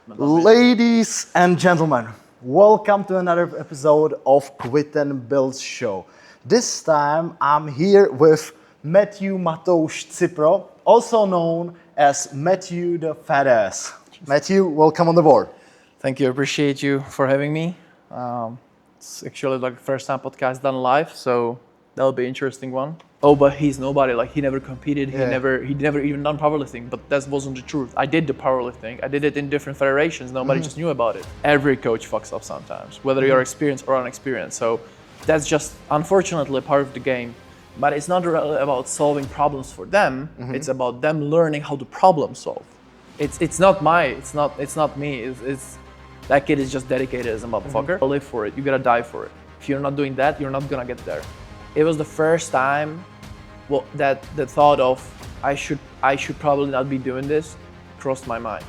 Ladies and gentlemen, welcome to another episode of Quit and Build Show. This time I'm here with Matthew Matouš Cipro, also known as Matthew the Fat Ass. Matthew, welcome on the board. Thank you. Appreciate you for having me. It's actually like the first time podcast done live, so that'll be an interesting one. Oh, but he's nobody. Like he never competed. He never even done powerlifting. But that wasn't the truth. I did the powerlifting. I did it in different federations. Nobody just knew about it. Every coach fucks up sometimes, whether you're experienced or unexperienced. So that's just unfortunately part of the game. But it's not really about solving problems for them. It's about them learning how to problem solve. It's not me. It's that kid is just dedicated as a motherfucker. Live for it. You gotta die for it. If you're not doing that, you're not gonna get there. It was the first time that the thought of I should probably not be doing this crossed my mind.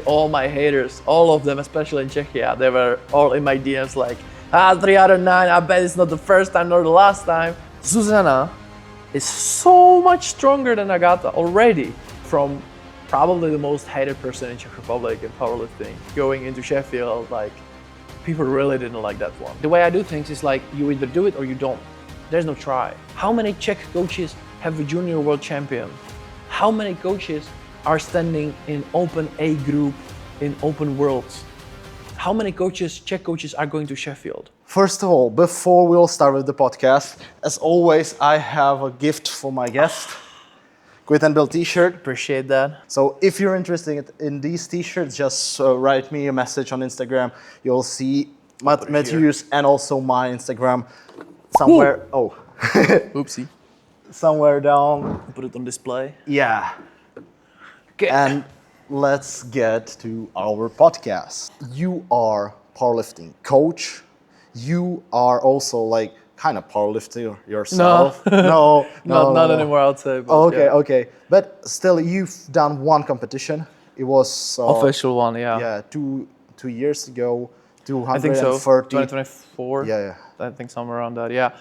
All my haters, all of them, especially in Czechia, they were all in my DMs like, 3 out of 9, I bet it's not the first time nor the last time. Zuzana is so much stronger than Agata already, from probably the most hated person in Czech Republic in powerlifting. Going into Sheffield, like, people really didn't like that one. The way I do things is like, you either do it or you don't. There's no try. How many Czech coaches have a junior world champion? How many coaches are standing in open A group in open worlds? How many Czech coaches are going to Sheffield? First of all, before we'll start with the podcast, as always, I have a gift for my guest. Quit and Build t-shirt. Appreciate that. So if you're interested in these t-shirts, just write me a message on Instagram. You'll see Matthew's and also my Instagram somewhere. Ooh. Oh, Oopsie. Somewhere down. Put it on display. Yeah. Okay. And let's get to our podcast. You are powerlifting coach. You are also like kind of powerlifter yourself. No, not anymore, I'd say. But Okay. But still, you've done one competition. It was official one, yeah. Yeah, two years ago. 230. I think so. 2024. Yeah. I think somewhere around that. Yeah.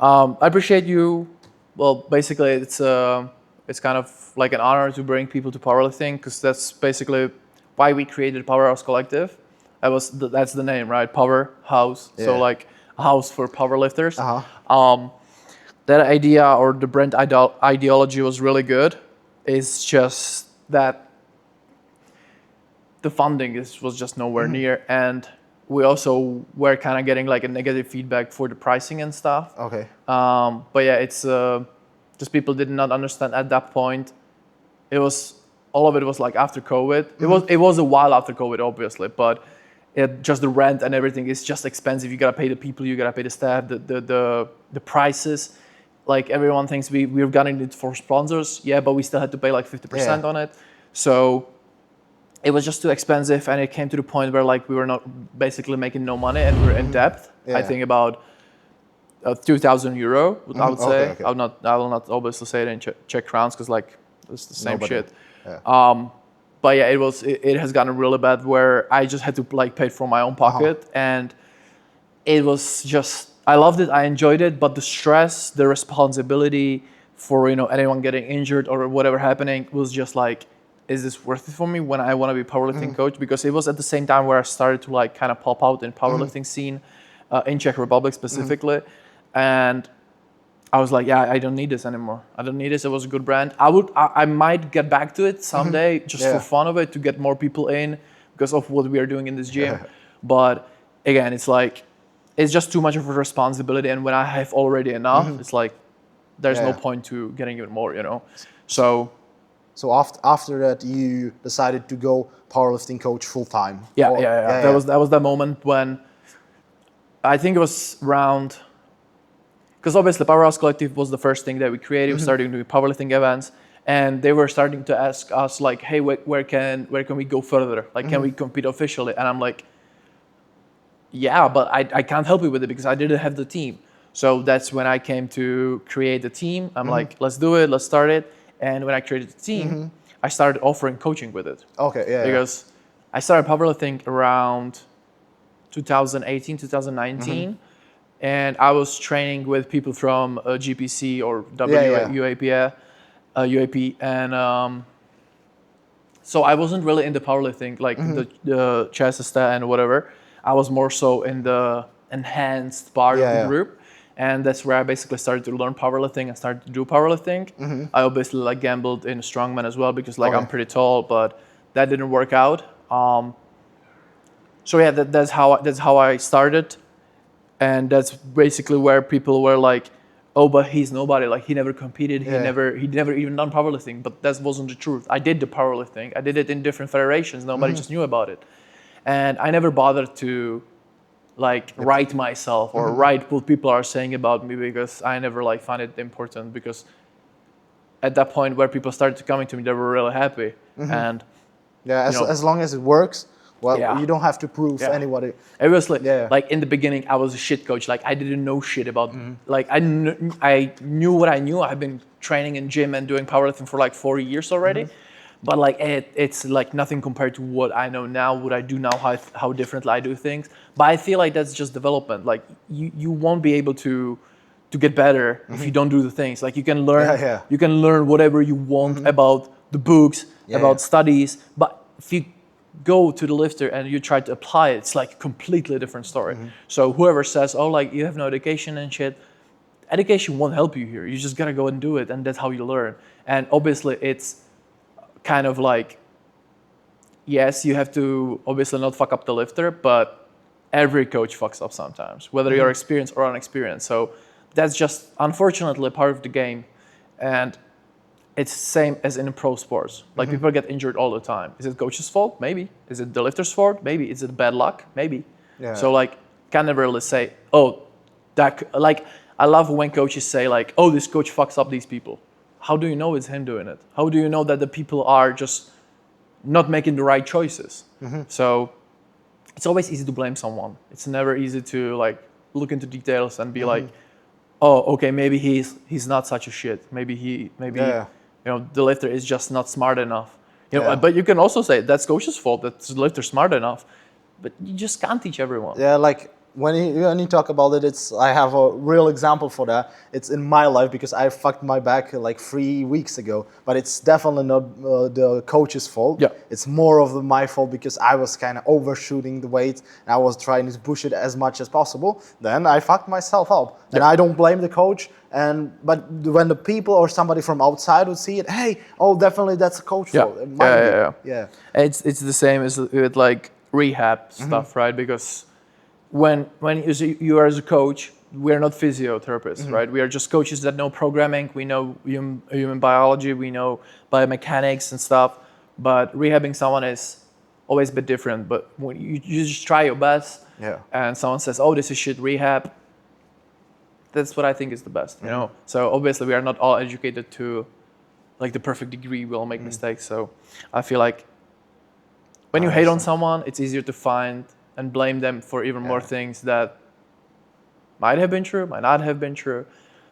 I appreciate you. Well, basically, it's kind of like an honor to bring people to powerlifting, because that's basically why we created Powerhouse Collective. That's the name, right? Powerhouse. Yeah. So like a house for powerlifters. That idea or the brand ideology was really good. It's just that the funding was just nowhere near, and we also were kind of getting like a negative feedback for the pricing and stuff. Okay. But yeah, it's just people did not understand at that point. All of it was like after COVID. It was a while after COVID, obviously, but just the rent and everything is just expensive. You gotta pay the people, you gotta pay the staff, the prices. Like everyone thinks we've gotten it for sponsors, yeah, but we still had to pay like 50% on it. So it was just too expensive, and it came to the point where like we were not basically making no money and we were in debt. Yeah. I think about 2,000 euro, I would say. Okay. I will not obviously say it in Czech crowns, because like it's the same shit. Yeah. But yeah, it has gotten really bad where I just had to like pay for my own pocket, and it was just, I loved it, I enjoyed it, but the stress, the responsibility for anyone getting injured or whatever happening was just like, is this worth it for me when I want to be a powerlifting coach? Because it was at the same time where I started to like kind of pop out in powerlifting scene in Czech Republic specifically, and I was like, yeah, I don't need this anymore. I don't need this. It was a good brand. I might get back to it someday, just for fun of it, to get more people in because of what we are doing in this gym. But again, it's like, it's just too much of a responsibility. And when I have already enough, it's like, there's no point to getting even more, So after that, you decided to go powerlifting coach full time. Yeah. That was the moment when I think it was around. Because obviously Powerhouse Collective was the first thing that we created. We started doing powerlifting events, and they were starting to ask us like, hey, where can we go further? Like, can we compete officially? And I'm like, yeah, but I can't help you with it because I didn't have the team. So that's when I came to create the team. I'm like, let's do it, let's start it. And when I created the team, I started offering coaching with it. Okay, yeah. Because I started powerlifting around 2018, 2019. And I was training with people from GPC or UAP, and So I wasn't really into powerlifting, like the chest and whatever. I was more so in the enhanced part of the Yeah. group. And that's where I basically started to learn powerlifting and started to do powerlifting. I obviously like gambled in strongman as well because like Okay. I'm pretty tall, but that didn't work out. So yeah, that's how I started, and that's basically where people were like, "Oh, but he's nobody. Like he never competed. Yeah. He never even done powerlifting." But that wasn't the truth. I did the powerlifting. I did it in different federations. Nobody just knew about it, and I never bothered to like write myself or write what people are saying about me because I never like found it important because at that point where people started coming to me, they were really happy and. Yeah, You know, as long as it works, well, Yeah. you don't have to prove Yeah. anybody. It was like, Yeah. like in the beginning, I was a shit coach. Like I didn't know shit about. Like I knew what I knew. I've been training in gym and doing powerlifting for like 4 years already, but like it's like nothing compared to what I know now. What I do now, how differently I do things. But I feel like that's just development. Like you won't be able to get better if you don't do the things. Like you can learn. Yeah, yeah. You can learn whatever you want about the books, about studies, but if you go to the lifter and you try to apply it, it's like a completely different story. So whoever says, oh, like you have no education and shit, education won't help you here. You just gotta go and do it, and that's how you learn. And obviously it's kind of like, yes, you have to obviously not fuck up the lifter, but every coach fucks up sometimes, whether you're experienced or unexperienced. So that's just unfortunately part of the game. And it's same as in pro sports. Like people get injured all the time. Is it coach's fault? Maybe. Is it the lifter's fault? Maybe. Is it bad luck? Maybe. Yeah. So like, can never really say, oh, like I love when coaches say like, oh, this coach fucks up these people. How do you know it's him doing it? How do you know that the people are just not making the right choices? So it's always easy to blame someone. It's never easy to like look into details and be like, oh, okay, maybe he's not such a shit. Maybe Yeah. you know, the lifter is just not smart enough. You know, Yeah. but you can also say that's coach's fault. That the lifter's smart enough, but you just can't teach everyone. Yeah, like when you talk about it, I have a real example for that. It's in my life because I fucked my back like 3 weeks ago, but it's definitely not the coach's fault. Yeah. It's more of my fault because I was kind of overshooting the weight and I was trying to push it as much as possible. Then I fucked myself up, and I don't blame the coach. But when the people or somebody from outside would see it, hey, oh, definitely that's a coach Yeah. fault. It might be. Yeah. Yeah. It's the same as with like rehab stuff, right? Because when you are as a coach, we're not physiotherapists, right? We are just coaches that know programming, we know human biology, we know biomechanics and stuff. But rehabbing someone is always a bit different. But when you just try your best, Yeah. and someone says, "Oh, this is shit rehab," that's what I think is the best, you know. So obviously, we are not all educated to like the perfect degree. We'll make mistakes. So I feel like when you hate on someone, it's easier to find and blame them for even more things that might have been true, might not have been true.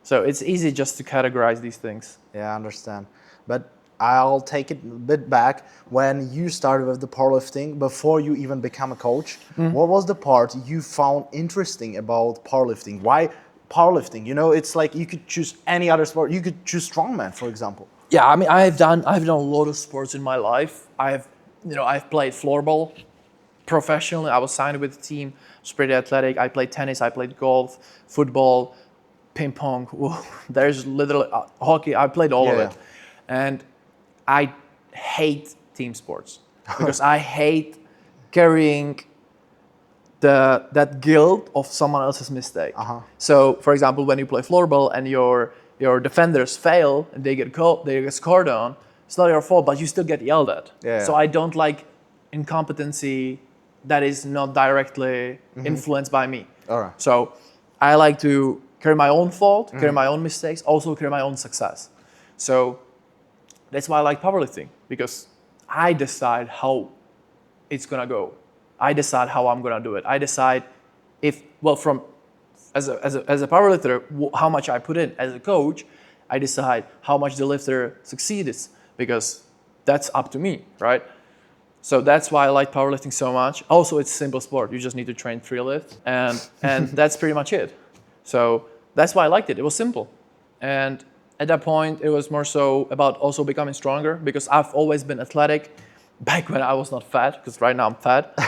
So it's easy just to categorize these things. Yeah, I understand. But I'll take it a bit back. When you started with the powerlifting, before you even become a coach, what was the part you found interesting about powerlifting? Why powerlifting? You know, it's like you could choose any other sport. You could choose strongman, for example. Yeah, I mean, I've done a lot of sports in my life. I've played floorball professionally. I was signed with a team. I was pretty athletic. I played tennis. I played golf, football, ping pong. Whoa, there's literally hockey. I played all of Yeah. it, and I hate team sports because I hate carrying that guilt of someone else's mistake. So, for example, when you play floorball and your defenders fail and they get scored on, it's not your fault, but you still get yelled at. Yeah. So I don't like incompetency that is not directly influenced by me. All right. So I like to carry my own fault, carry my own mistakes, also carry my own success. So that's why I like powerlifting, because I decide how it's gonna go. I decide how I'm gonna do it. I decide as a powerlifter, how much I put in. As a coach, I decide how much the lifter succeeds, because that's up to me, right? So that's why I like powerlifting so much. Also, it's a simple sport. You just need to train free lift, and that's pretty much it. So that's why I liked it. It was simple. And at that point, it was more so about also becoming stronger, because I've always been athletic. back when I was not fat, because right now I'm fat,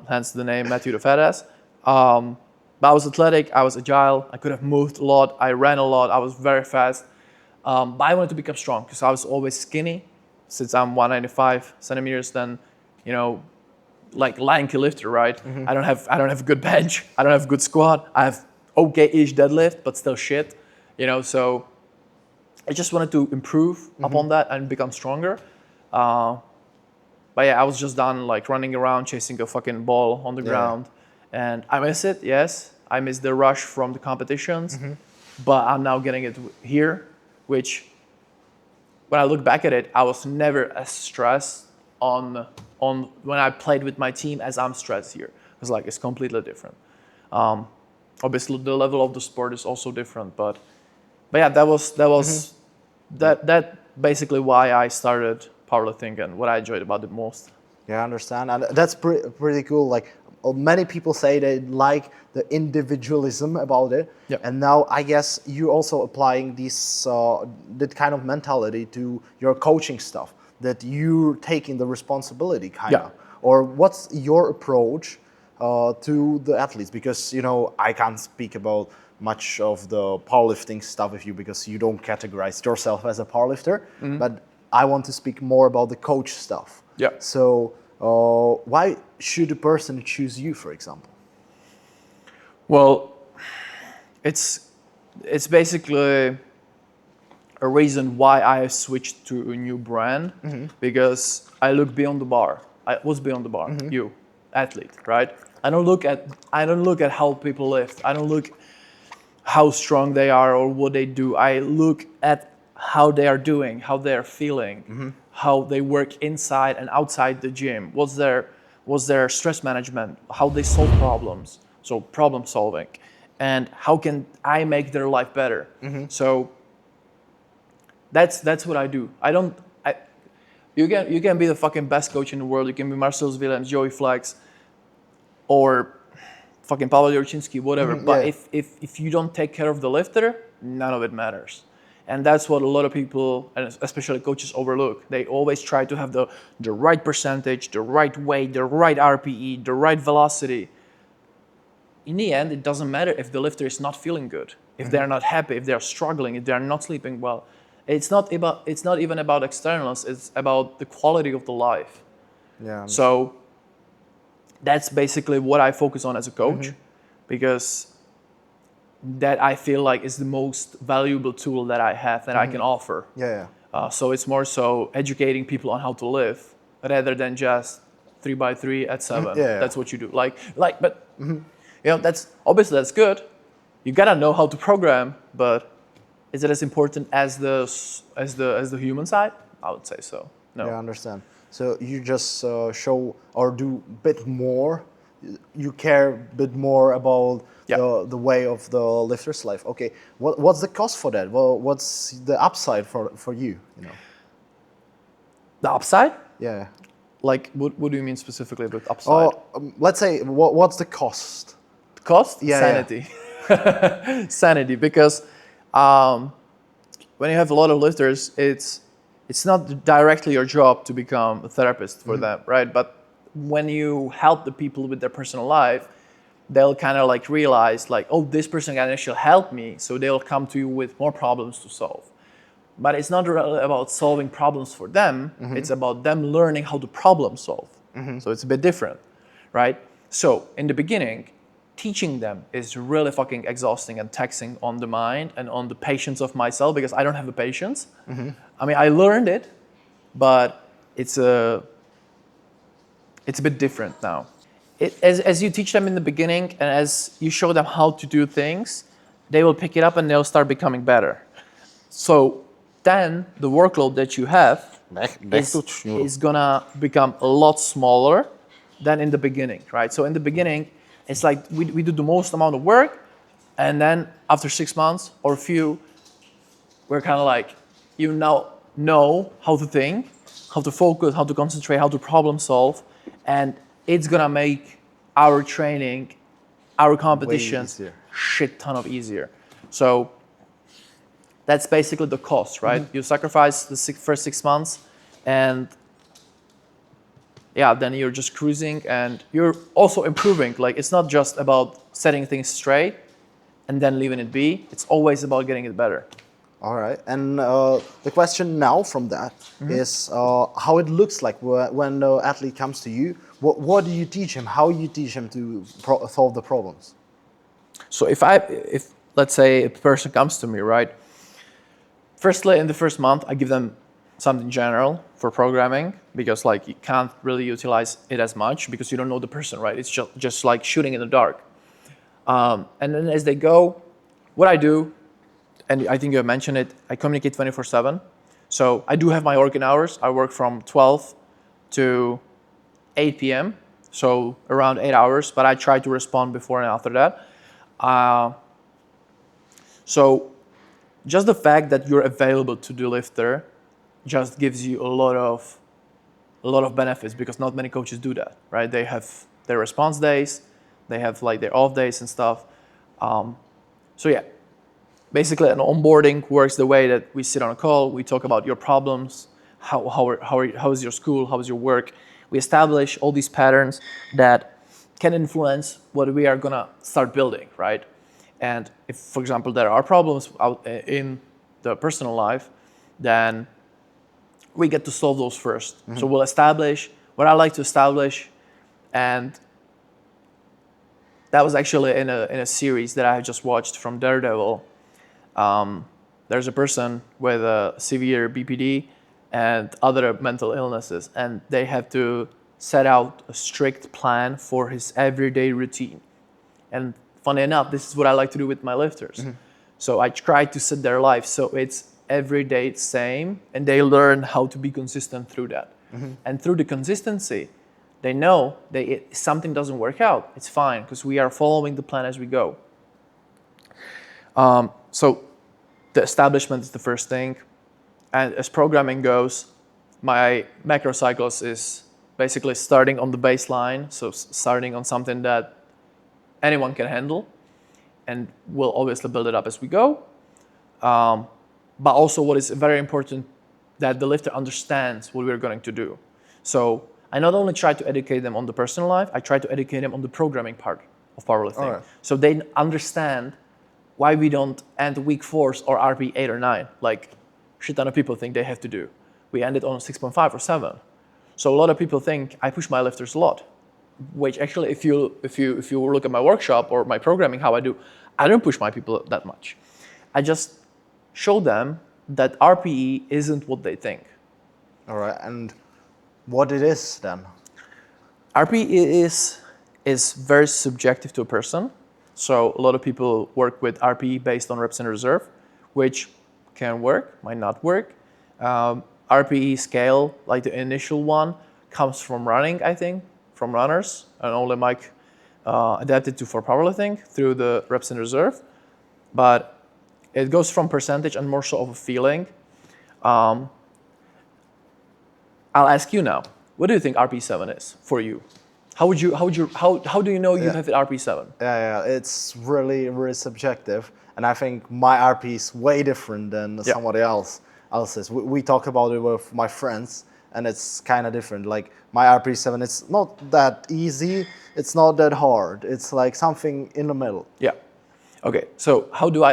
hence the name Matthew the Fat Ass. But I was athletic, I was agile, I could have moved a lot, I ran a lot, I was very fast. But I wanted to become strong because I was always skinny. Since I'm 195 centimeters, then, you know, like lanky lifter, right? I don't have a good bench, I don't have a good squat, I have okay-ish deadlift, but still shit, you know. So I just wanted to improve upon that and become stronger. But yeah, I was just done like running around chasing a fucking ball on the ground, and I miss it. Yes, I miss the rush from the competitions, but I'm now getting it here, which when I look back at it, I was never as stressed on when I played with my team as I'm stressed here. It's completely different. Obviously, the level of the sport is also different, but yeah, that was that basically why I started powerlifting and what I enjoyed about it most. Yeah, I understand, and that's pretty cool. Like many people say they like the individualism about it, Yep. and now I guess you're also applying this that kind of mentality to your coaching stuff. That you're taking the responsibility, kind Yeah. of. Or what's your approach to the athletes? Because I can't speak about much of the powerlifting stuff with you because you don't categorize yourself as a powerlifter, but I want to speak more about the coach stuff. Yeah. So why should a person choose you, for example? Well, it's basically a reason why I switched to a new brand, because I look beyond the bar. I was beyond the bar. You, athlete, right? I don't look at how people lift. I don't look how strong they are or what they do. I look at how they are doing, how they are feeling, how they work inside and outside the gym. What's their stress management? How they solve problems. So problem solving, and how can I make their life better? So that's what I do. You can be the fucking best coach in the world. You can be Marcel Willems, Joey Flex, or fucking Pavel Yorchinski, whatever. But if you don't take care of the lifter, none of it matters. And that's what a lot of people, and especially coaches, overlook. They always try to have the right percentage, the right weight, the right RPE, the right velocity. In the end, it doesn't matter if the lifter is not feeling good, if they're not happy, if they're struggling, if they're not sleeping well. It's not even about externals, it's about the quality of the life. Yeah. So that's basically what I focus on as a coach, because that I feel like is the most valuable tool that I have that I can offer. Yeah. So it's more so educating people on how to live rather than just 3x3 at 7. Yeah. That's what you do. But that's obviously that's good. You gotta know how to program, but is it as important as the human side? I would say so. No. Yeah, I understand. So you just show or do a bit more. You care a bit more about the way of the lifter's life. Okay, what's the cost for that? Well, what's the upside for you? The upside? Yeah. Like, what do you mean specifically with upside? Let's say, what's the cost? Cost? Yeah, Sanity. Yeah. Sanity, because when you have a lot of lifters, it's not directly your job to become a therapist for them, right? But when you help the people with their personal life, they'll kind of like realize like, oh, this person can actually help me. So they'll come to you with more problems to solve. But it's not really about solving problems for them. It's about them learning how to problem solve. So it's a bit different, right? So in the beginning, teaching them is really fucking exhausting and taxing on the mind and on the patience of myself, because I don't have the patience. I mean, I learned it, but it's a bit different now. As you teach them in the beginning and as you show them how to do things, they will pick it up and they'll start becoming better. So then the workload that you have is gonna become a lot smaller than in the beginning, right? So in the beginning, it's like we do the most amount of work, and then after 6 months or a few, we're kind of like, you now know how to think, how to focus, how to concentrate, how to problem solve, and it's gonna make our training, our competitions, shit ton of easier. So that's basically the cost, right? You sacrifice the first 6 months, and yeah, then you're just cruising and you're also improving. Like it's not just about setting things straight and then leaving it be. It's always about getting it better. All right. And the question now from that is how it looks like when the athlete comes to you. What do you teach him? How you teach him to solve the problems? So if let's say a person comes to me, right? Firstly, in the first month, I give them something general for programming because like you can't really utilize it as much because you don't know the person, right? It's just like shooting in the dark. And then as they go, what I do, and I think you have mentioned it, I communicate 24/7. So I do have my working hours. I work from 12 to 8 p.m. So around 8 hours, but I try to respond before and after that. So just the fact that you're available to the lifter just gives you a lot of benefits because not many coaches do that, right? They have their response days, they have like their off days and stuff. So yeah, basically an onboarding works the way that we sit on a call, we talk about your problems, how is your school, how is your work. We establish all these patterns that can influence what we are gonna start building, right? And if, for example, there are problems out in the personal life, then we get to solve those first. So we'll establish what I like to establish, and that was actually in a series that I just watched from Daredevil. There's a person with a severe BPD and other mental illnesses, and they have to set out a strict plan for his everyday routine. And funny enough, this is what I like to do with my lifters. So I try to set their life so it's every day the same, and they learn how to be consistent through that. And through the consistency, they know that if something doesn't work out, it's fine because we are following the plan as we go. So the establishment is the first thing. And as programming goes, my macro cycles is basically starting on the baseline, so starting on something that anyone can handle, and we'll obviously build it up as we go. But also what is very important, that the lifter understands what we're going to do. So I not only try to educate them on the personal life, I try to educate them on the programming part of powerlifting. Right. So they understand why we don't end week 4s or RP 8 or 9, like shit ton of people think they have to do. We end it on 6.5 or 7. So a lot of people think I push my lifters a lot, which actually if you look at my workshop or my programming, how I don't push my people that much. I just show them that RPE isn't what they think. All right, and what it is then? RPE is very subjective to a person. So a lot of people work with RPE based on reps in reserve, which can work, might not work. RPE scale, like the initial one, comes from running, I think, from runners, and only Mike adapted to for powerlifting through the reps in reserve. But it goes from percentage and more so of a feeling. I'll ask you now, what do you think RP7 is for you? How do you know you have it RP7? Yeah, it's really, really subjective. And I think my RP is way different than somebody else's. We talk about it with my friends, and it's kind of different. Like my RP7, it's not that easy, it's not that hard. It's like something in the middle. Yeah. Okay, so how do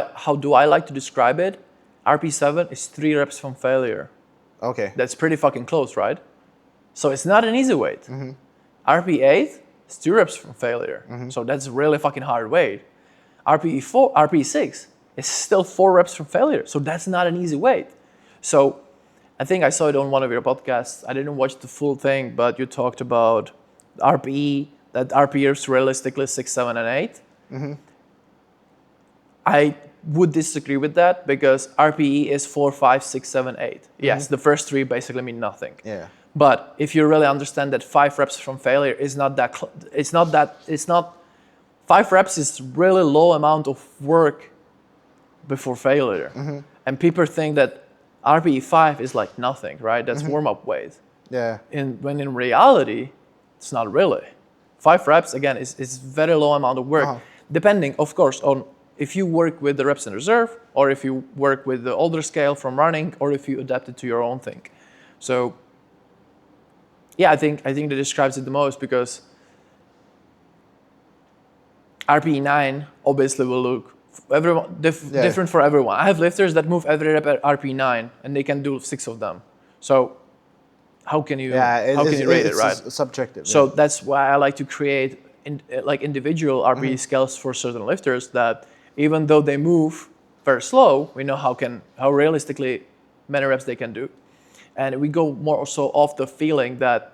I like to describe it? RP7 is 3 reps from failure. Okay. That's pretty fucking close, right? So it's not an easy weight. RP8 is 2 reps from failure. So that's really fucking hard weight. RP6 is still 4 reps from failure. So that's not an easy weight. So I think I saw it on one of your podcasts. I didn't watch the full thing, but you talked about RPE, that RPE is realistically 6, 7, and 8. I would disagree with that because RPE is 4, 5, 6, 7, 8. Yes, the first 3 basically mean nothing. Yeah. But if you really understand that 5 reps from failure is not that, 5 reps is really low amount of work before failure. And people think that RPE 5 is like nothing, right? That's warm-up weight. Yeah. When in reality, it's not really. 5 reps, again, is very low amount of work. Depending, of course, on if you work with the reps in reserve, or if you work with the older scale from running, or if you adapt it to your own thing. So yeah, I think that describes it the most because RPE9 obviously will look different for everyone. I have lifters that move every rep at RPE9 and they can do 6 of them. So how can you rate it, right? It's subjective. So that's why I like to create individual RPE scales for certain lifters that even though they move very slow, we know how realistically many reps they can do. And we go more so off the feeling that,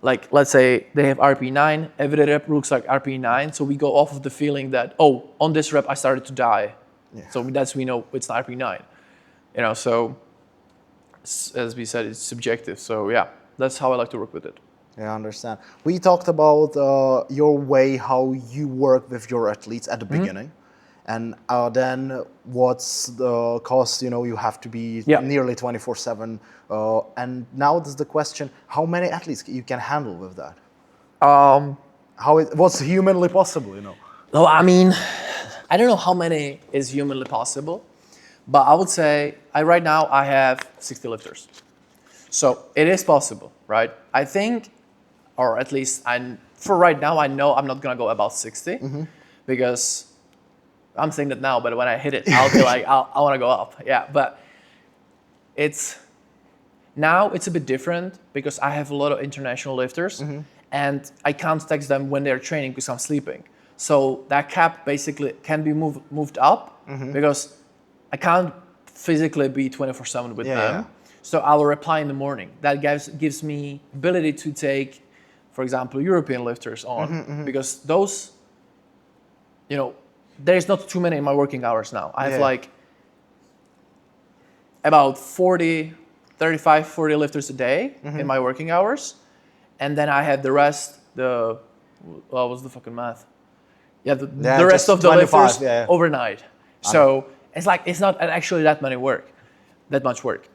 like, let's say they have RP9, every rep looks like RP9, so we go off of the feeling that, oh, on this rep I started to die. Yeah. So we know it's not RP9. So as we said, it's subjective. So yeah, that's how I like to work with it. Yeah, I understand. We talked about your way, how you work with your athletes at the beginning. And then what's the cost, you have to be nearly 24/7. And now there's the question, how many athletes you can handle with that? What's humanly possible, No, I mean, I don't know how many is humanly possible, but I would say right now I have 60 lifters. So it is possible, right? I think, or at least for right now, I know I'm not going to go above 60 because I'm saying that now, but when I hit it, I'll be like, I want to go up. Yeah, but now it's a bit different because I have a lot of international lifters and I can't text them when they're training because I'm sleeping. So that cap basically can be moved up because I can't physically be 24/7 with them. Yeah. So I will reply in the morning. That gives me ability to take, for example, European lifters on because those, there's not too many in my working hours now. I have like about 35, 40 lifters a day in my working hours. And then I have the rest, what was the fucking math? Yeah, the rest of the lifters overnight. So it's not actually that much work.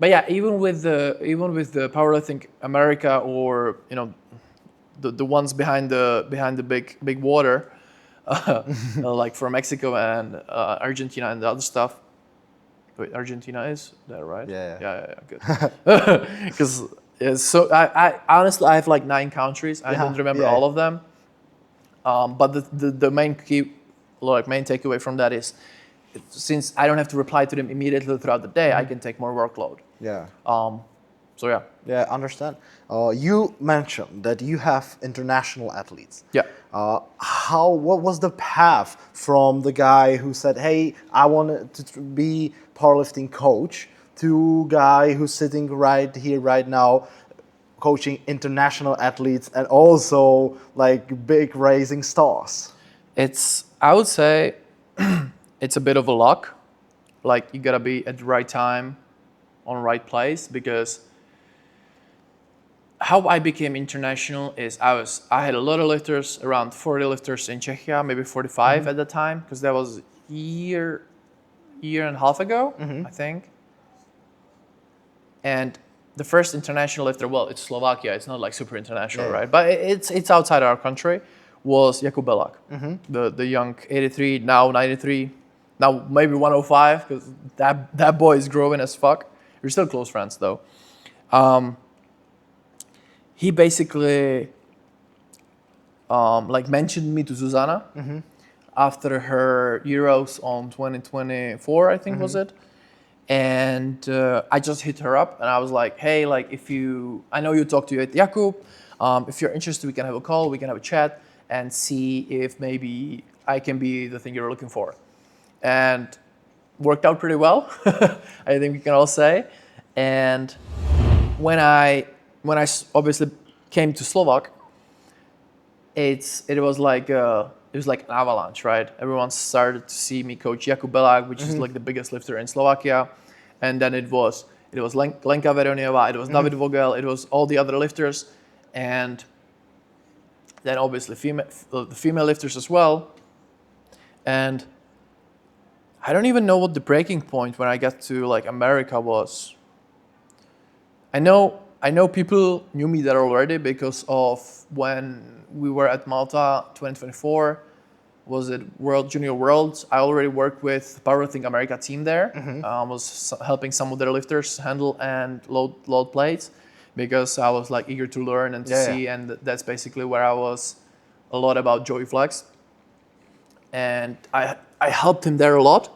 But yeah, even with the Powerlifting America or the ones behind the big water, like for Mexico and Argentina and the other stuff. Wait, Argentina is that right? Yeah, good. Because so I honestly I have like 9 countries. I don't remember all of them. But the main takeaway from that is, since I don't have to reply to them immediately throughout the day, I can take more workload. Yeah. So yeah. Yeah, understand. You mentioned that you have international athletes. Yeah. What was the path from the guy who said, "Hey, I want to be powerlifting coach," to guy who's sitting right here, right now, coaching international athletes and also like big rising stars? I would say, it's a bit of a luck. Like, you gotta be at the right time, on the right place, because how I became international is I had a lot of lifters, around 40 lifters in Czechia, maybe 45 at the time, because that was year and a half ago, I think. And the first international lifter, well, it's Slovakia, it's not like super international, right? But it's outside our country, was Jakub Belák, the young 83, now 93, now maybe 105, because that boy is growing as fuck. We're still close friends though. He basically mentioned me to Zuzana after her Euros on 2024, I think was it. And I just hit her up and I was like, hey, like, I know you talked to Jakub, if you're interested, we can have a call, we can have a chat and see if maybe I can be the thing you're looking for. And worked out pretty well, I think we can all say. And when I obviously came to Slovak, it was like an avalanche, right? Everyone started to see me coach Jakub Belák, which is like the biggest lifter in Slovakia, and then it was Lenka Veroniová, it was David Vogel, it was all the other lifters, and then obviously the female lifters as well. And I don't even know what the breaking point when I got to like America was. I know people knew me there already because of when we were at Malta 2024. Was it Junior Worlds? I already worked with Powerlifting America team there. Was helping some of their lifters handle and load plates. because I was like eager to learn and to Yeah, see, and that's basically where I was a lot about Joey Flex, and I helped him there a lot.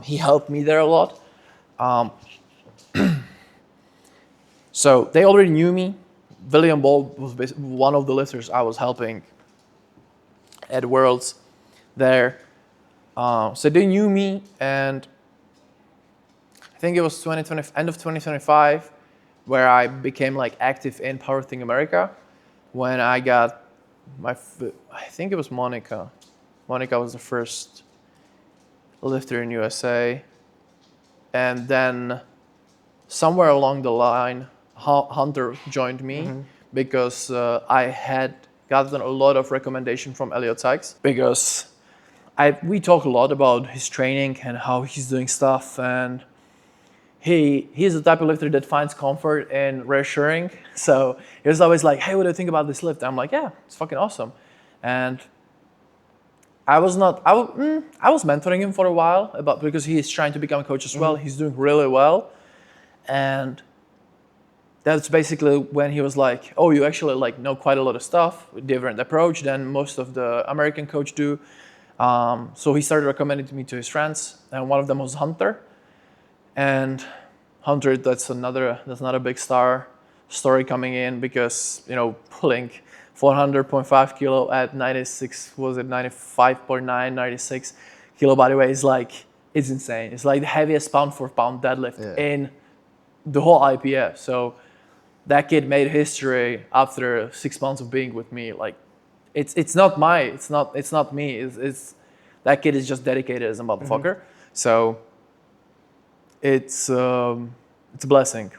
He helped me there a lot. So they already knew me. William Ball was one of the lifters I was helping at Worlds there. So they knew me, and I think it was 2020, end of 2025, where I became like active in Powerlifting America. When I got I think it was Monica. Monica was the first lifter in USA, and then somewhere along the line, Hunter joined me because I had gotten a lot of recommendation from Elliot Sykes, because we talk a lot about his training and how he's doing stuff, and he's the type of lifter that finds comfort in reassuring. So he was always like, "Hey, what do you think about this lift?" I'm like, "Yeah, it's fucking awesome." And I was mentoring him for a while because he is trying to become a coach as well. He's doing really well, and that's basically when he was like, "Oh, you actually like know quite a lot of stuff, different approach than most of the American coach do." So he started recommending me to his friends, and one of them was Hunter. And Hunter, that's another big story coming in, because pulling 400.5 kilo at 96, was it 95.9, 96 kilo body weight is like, it's insane. It's like the heaviest pound for pound deadlift in the whole IPF. So that kid made history after 6 months of being with me. Like, it's not me. It's that kid is just dedicated as a motherfucker. So it's a blessing.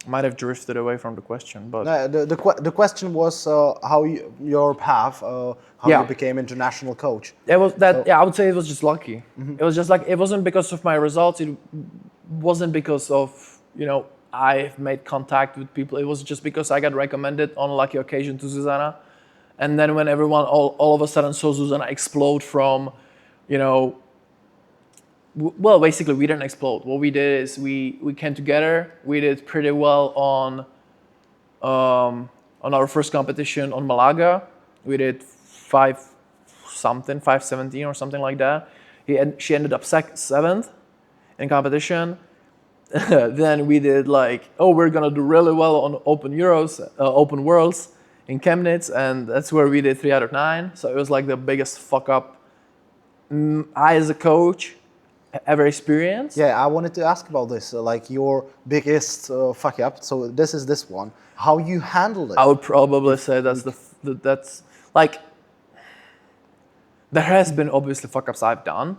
Might have drifted away from the question, but The question was how your path, how you became international coach. It was that. So, I would say it was just lucky. It was just like, it wasn't because of my results. It wasn't because of I've made contact with people. It was just because I got recommended on a lucky occasion to Zuzana, and then when everyone all of a sudden saw Zuzana explode from, well, basically we didn't explode. What we did is we came together. We did pretty well on our first competition on Malaga. We did 517 or something like that. She ended up 7th in competition. Then we did like, we're gonna do really well on Open Worlds in Chemnitz, and that's where we did 3 out of 9. So it was like the biggest fuck up I as a coach ever experienced. Yeah, I wanted to ask about this, like your biggest fuck up. So this one, how you handled it. I would probably say that's like, there has been obviously fuck ups I've done,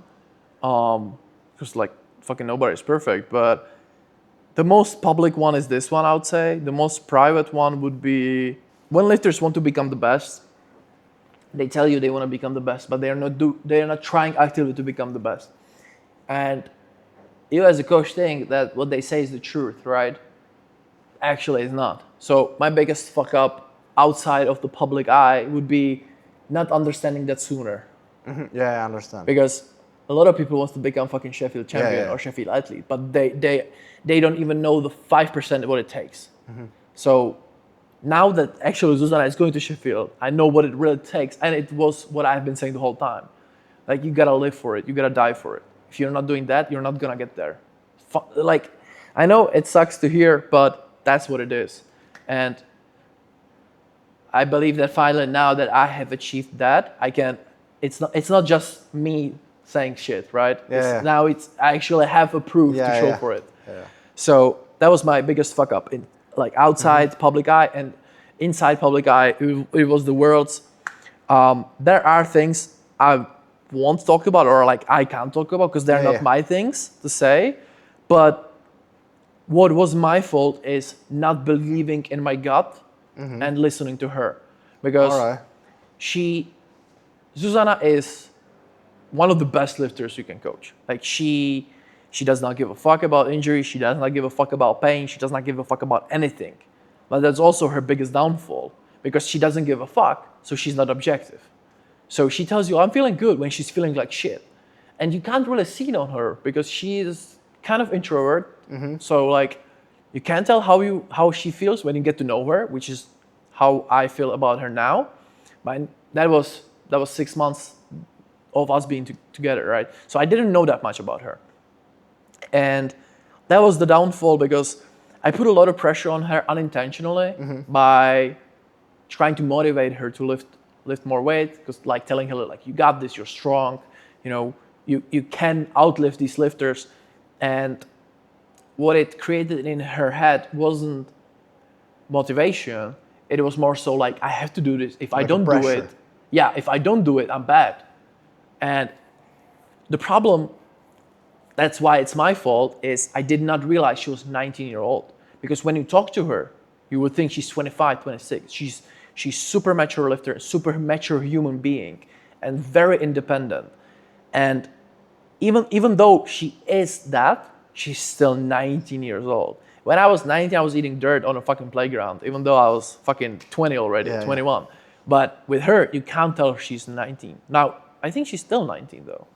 because like fucking nobody's perfect, but the most public one is this one, I would say. The most private one would be when lifters want to become the best. They tell you they want to become the best, but they are not trying actively to become the best. And you as a coach think that what they say is the truth, right? Actually, it's not. So my biggest fuck up outside of the public eye would be not understanding that sooner. Yeah, I understand. Because a lot of people want to become fucking Sheffield champion or Sheffield athlete, but they don't even know the 5% of what it takes. So now that actually Zuzana is going to Sheffield, I know what it really takes, and it was what I've been saying the whole time. Like, you gotta live for it, you gotta die for it. If you're not doing that, you're not gonna get there. Like, I know it sucks to hear, but that's what it is. And I believe that finally, now that I have achieved that, it's not just me saying shit, right? Now I actually have a proof to show for it. So that was my biggest fuck up in like outside public eye, and inside public eye, it was the Worlds. There are things I won't talk about, or like I can't talk about, because they're not my things to say. But what was my fault is not believing in my gut and listening to her, because Zuzana is one of the best lifters you can coach. Like, she does not give a fuck about injury. She does not give a fuck about pain. She does not give a fuck about anything. But that's also her biggest downfall, because she doesn't give a fuck, so she's not objective. So she tells you, I'm feeling good, when she's feeling like shit. And you can't really see it on her, because she is kind of introvert. So like, you can't tell how she feels when you get to know her, which is how I feel about her now. But that was 6 months of us being together, right? So I didn't know that much about her, and that was the downfall because I put a lot of pressure on her unintentionally by trying to motivate her to lift more weight, because like telling her like, you got this, you're strong, you know, you can outlift these lifters. And what it created in her head wasn't motivation, it was more so like, I have to do this. If I Like don't do pressure. it, yeah, if I don't do it, I'm bad. And the problem, that's why it's my fault, is I did not realize she was 19-year-old. Because when you talk to her, you would think she's 25, 26. She's super mature lifter, super mature human being, and very independent. And even though she is that, she's still 19 years old. When I was 19, I was eating dirt on a fucking playground, even though I was fucking 20 already, Yeah, 21. But with her, you can't tell she's 19. Now, I think she's still 19 though.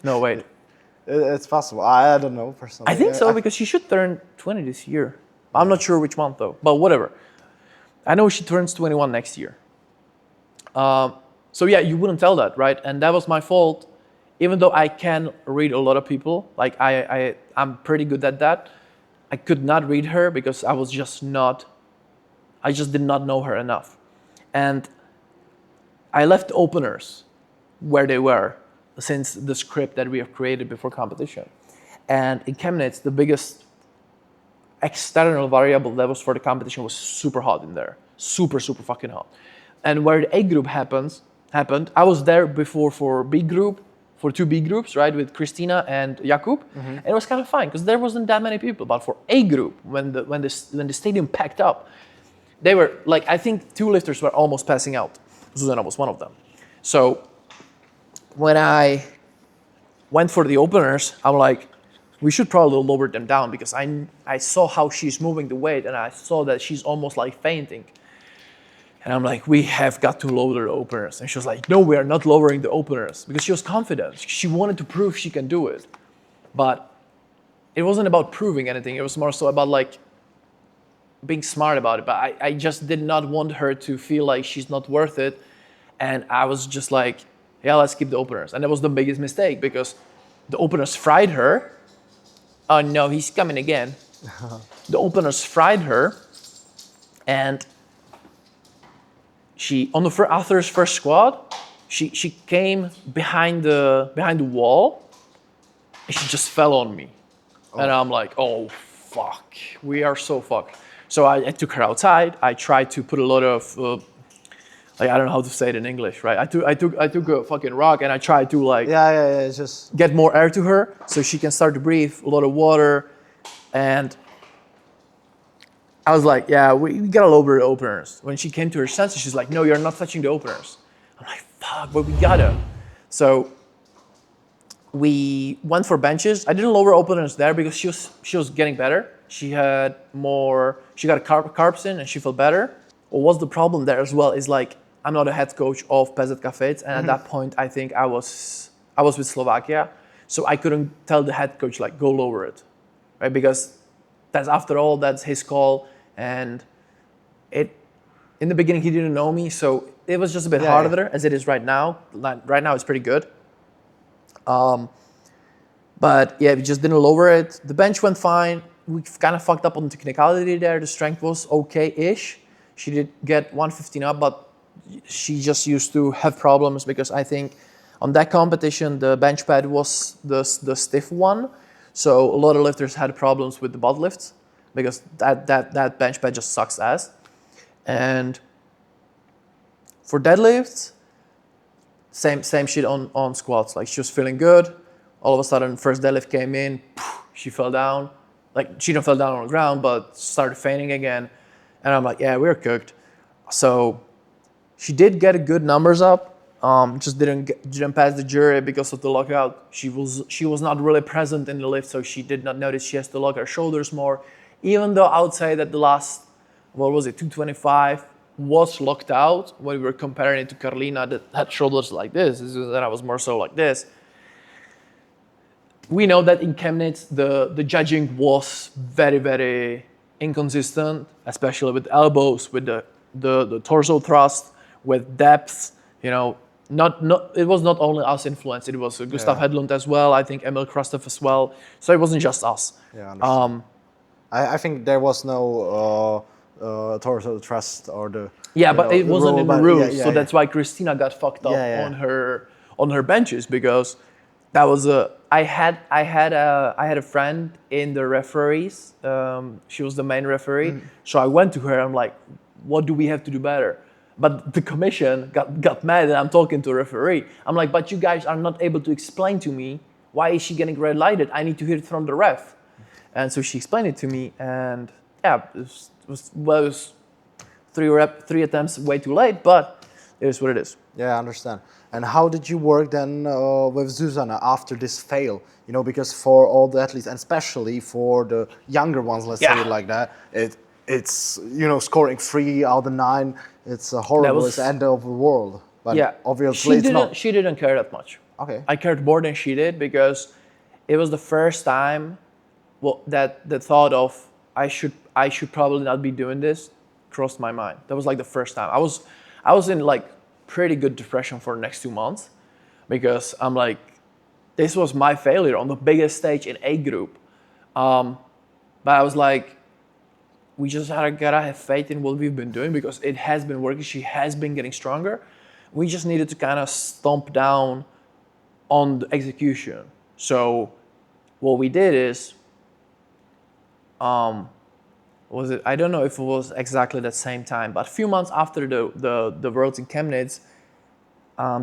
No, wait. It's possible. I don't know personally. I think so, because she should turn 20 this year. I'm not sure which month though, but whatever. I know she turns 21 next year. So yeah, you wouldn't tell that, right? And that was my fault. Even though I can read a lot of people, like I'm pretty good at that, I could not read her because I just did not know her enough. And I left the openers where they were since the script that we have created before competition. And in Chemnitz, the biggest external variable that was for the competition was super hot in there. Super, super fucking hot. And where the A group happened, I was there before for B group, for 2 B groups, right, with Christina and Jakub. And it was kind of fine because there wasn't that many people. But for A group, when the stadium packed up, they were like, I think 2 lifters were almost passing out. Zuzana was one of them. So when I went for the openers, I'm like, we should probably lower them down, because I saw how she's moving the weight and I saw that she's almost like fainting. And I'm like, we have got to lower the openers. And she was like, no, we are not lowering the openers, because she was confident. She wanted to prove she can do it. But it wasn't about proving anything. It was more so about like being smart about it. But I just did not want her to feel like she's not worth it. And I was just like, yeah, let's keep the openers. And that was the biggest mistake, because the openers fried her. Oh no, he's coming again. The openers fried her, and she after his first squat, she came behind the wall, and she just fell on me. And I'm like, oh fuck, we are so fucked. So I took her outside. I tried to put a lot of like, I don't know how to say it in English, right? I took a fucking rock and I tried to like It's just get more air to her so she can start to breathe, a lot of water. And I was like, yeah, we gotta lower the openers. When she came to her senses, she's like, no, you're not touching the openers. I'm like, fuck, but we gotta. So we went for benches. I didn't lower openers there because she was getting better. She got carbs in and she felt better. What was the problem there as well is like, I'm not a head coach of PZK Fit, and at that point, I think I was with Slovakia, so I couldn't tell the head coach like, go lower it, right? Because that's his call, and in the beginning he didn't know me, so it was just a bit harder there as it is right now. Right now it's pretty good, but yeah, we just didn't lower it. The bench went fine. We kind of fucked up on the technicality there. The strength was okay-ish. She did get 115 up, but she just used to have problems because I think on that competition the bench pad was the stiff one, so a lot of lifters had problems with the butt lifts because that bench pad just sucks ass. And for deadlifts, same shit on squats. Like, she was feeling good. All of a sudden, first deadlift came in, she fell down. Like, she didn't fall down on the ground, but started fainting again. And I'm like, yeah, we're cooked. So she did get a good numbers up, just didn't pass the jury because of the lockout. She was not really present in the lift, so she did not notice she has to lock her shoulders more. Even though I would say that the last, 225 was locked out when we were comparing it to Karolina that had shoulders like this, and I was more so like this. we know that in Chemnitz the judging was very, very inconsistent, especially with elbows, with the torso thrust, with depth. You know, not it was not only us influenced. It was Gustav Yeah. Hedlund as well. I think Emil Krastev as well. So it wasn't just us. Yeah, I understand. I think there was no torso thrust or the Yeah, you but know, it the wasn't rule, in the but rules, so that's yeah. why Christina got fucked up Yeah, yeah. on her benches because that was a. I had a friend in the referees. She was the main referee, so I went to her. I'm like, "What do we have to do better?" But the commission got mad, and I'm talking to a referee. I'm like, "But you guys are not able to explain to me why is she getting red lighted? I need to hear it from the ref." And so she explained it to me, and yeah, it was three attempts way too late, but it is what it is. Yeah, I understand. And how did you work then with Zuzana after this fail? You know, because for all the athletes, and especially for the younger ones, let's say Yeah. it like that, it's you know scoring 3 out of 9. It's horrible. was- It's the end of the world. But Yeah, obviously it's not. She didn't care that much. Okay. I cared more than she did because it was the first time, well, that the thought of I should probably not be doing this crossed my mind. That was like the first time. I was in like pretty good depression for the next 2 months because I'm like, this was my failure on the biggest stage in A group. But I was like, we just gotta have faith in what we've been doing because it has been working. She has been getting stronger. We just needed to kind of stomp down on the execution. So what we did is, was it? I don't know if it was exactly the same time, but a few months after the Worlds in Chemnitz,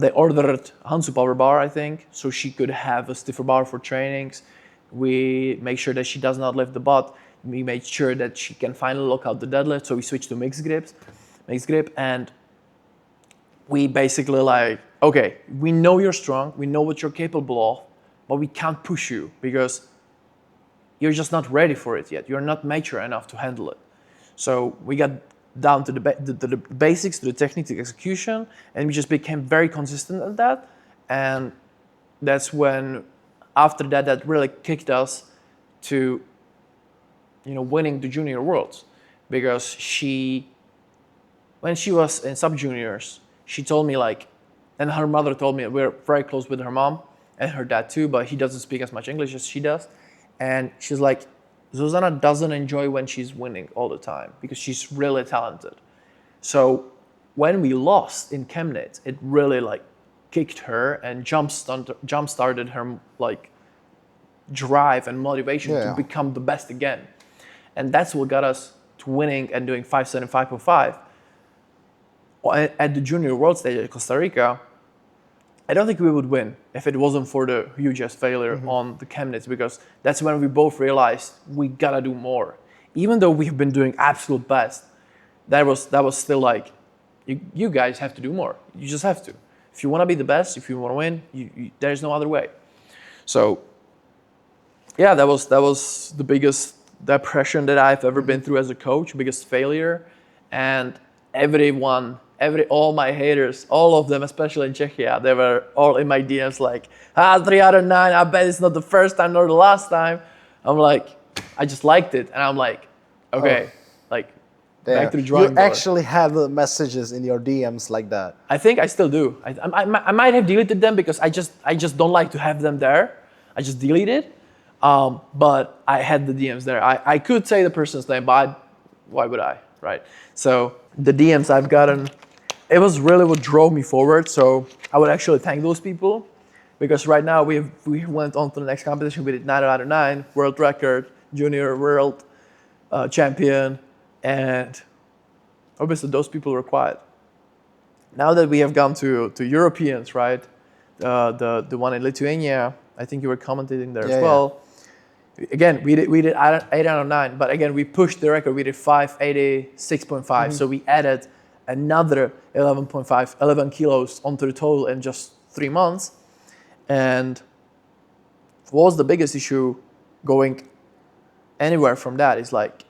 they ordered Hansu Power Bar, I think, so she could have a stiffer bar for trainings. We make sure that she does not lift the butt. We made sure that she can finally lock out the deadlift, so we switched to mixed grip, and we basically like, okay, we know you're strong, we know what you're capable of, but we can't push you because you're just not ready for it yet. You're not mature enough to handle it. So we got down to the basics, to the technique, to execution, and we just became very consistent at that. And that's when, after that, that really kicked us to, you know, winning the junior worlds, because when she was in sub juniors, she told me like, and her mother told me, we're very close with her mom and her dad too, but he doesn't speak as much English as she does. And she's like, Zuzana doesn't enjoy when she's winning all the time because she's really talented. So when we lost in Chemnitz, it really like kicked her and jump started her like drive and motivation Yeah. to become the best again. And that's what got us to winning and doing 5.7, 5.5 at the junior world stage at Costa Rica. I don't think we would win if it wasn't for the huge ass failure on the Chemnitz, because that's when we both realized we gotta do more. Even though we've been doing absolute best, that was still like, you guys have to do more. You just have to. If you want to be the best, if you want to win, there's no other way. So yeah, that was the biggest depression that I've ever been through as a coach, biggest failure. And all my haters, all of them, especially in Czechia, they were all in my DMs like, 3 out of 9, I bet it's not the first time nor the last time. I'm like, I just liked it. And I'm like, okay, like, back to the drawing You board. actually had the messages in your DMs like that. I think I still do. I might have deleted them because I just don't like to have them there. I just deleted. But I had the DMs there. I could say the person's name, but why would I, right? So the DMs I've gotten, it was really what drove me forward. So I would actually thank those people, because right now we went on to the next competition. We did 9 out of 9, world record, junior world champion, and obviously those people were quiet. Now that we have gone to Europeans, right? The one in Lithuania, I think you were commentating there as well. Again, we did 8 out of 9, but again, we pushed the record. We did 586.5, so we added another 11 kilos onto the total in just 3 months. And what was the biggest issue going anywhere from that is like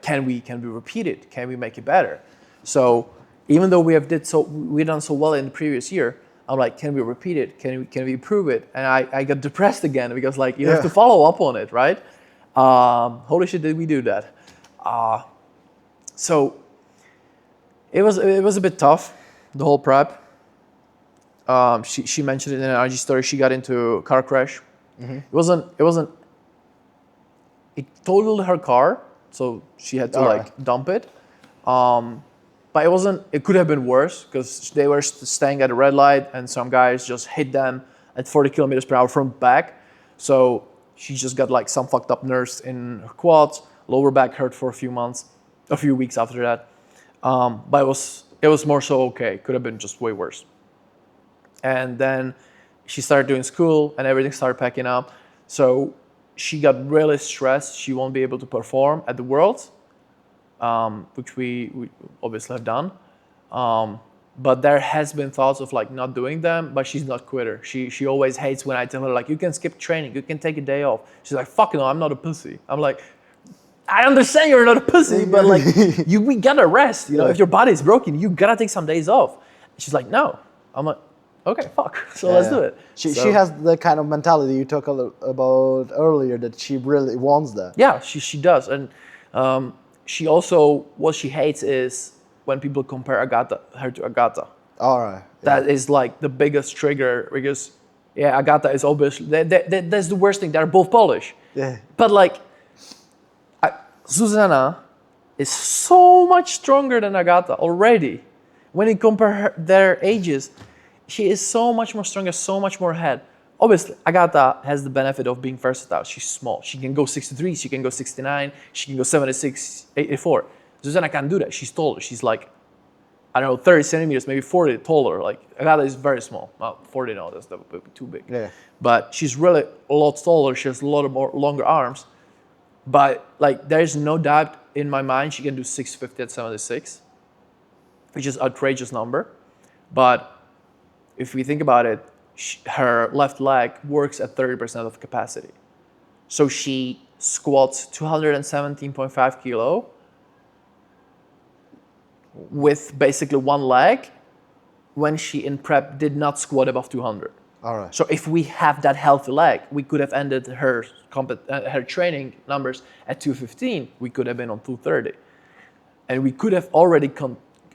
can we repeat it? Can we make it better? So even though we done so well in the previous year, I'm like, can we repeat it? Can we improve it? And I got depressed again because like you have to follow up on it, right? Holy shit, did we do that? So it was a bit tough, the whole prep. She mentioned it in an IG story. She got into a car crash. It totaled her car, so she had to dump it. But it could have been worse because they were staying at a red light and some guys just hit them at 40 kilometers per hour from back. So she just got like some fucked up nerves in her quads, lower back hurt for a few weeks after that. But it was more so okay. Could have been just way worse. And then she started doing school and everything started packing up. So she got really stressed. She won't be able to perform at the Worlds, which we obviously have done. But there has been thoughts of like not doing them, but she's not a quitter. She always hates when I tell her like, you can skip training, you can take a day off. She's like, fuck no, I'm not a pussy. I'm like, I understand you're not a pussy, but like we gotta rest. You know, if your body's broken, you gotta take some days off. She's like, no. I'm like, okay, fuck. So let's do it. She has the kind of mentality you talked about earlier that she really wants that. Yeah, she does. And she also, what she hates is when people compare her to Agata. All right. That is like the biggest trigger because, Agata is obviously, that's the worst thing. They're both Polish. Yeah. But like, Zuzana is so much stronger than Agata already. When you compare their ages, she is so much more stronger, so much more ahead. Obviously, Agata has the benefit of being versatile. She's small. She can go 63, she can go 69, she can go 76, 84. Zuzana can't do that. She's taller. She's like, I don't know, 30 centimeters, maybe 40 taller. Like, Agata is very small. Well, 40 no, that's too big. Yeah. But she's really a lot taller. She has a lot more longer arms. But like, there's no doubt in my mind she can do 650 at 76, which is an outrageous number. But if we think about it, her left leg works at 30% of capacity. So she squats 217.5 kilo with basically one leg when she in prep did not squat above 200. All right. So if we have that healthy leg, we could have ended her training numbers at 215. We could have been on 230. And we could have already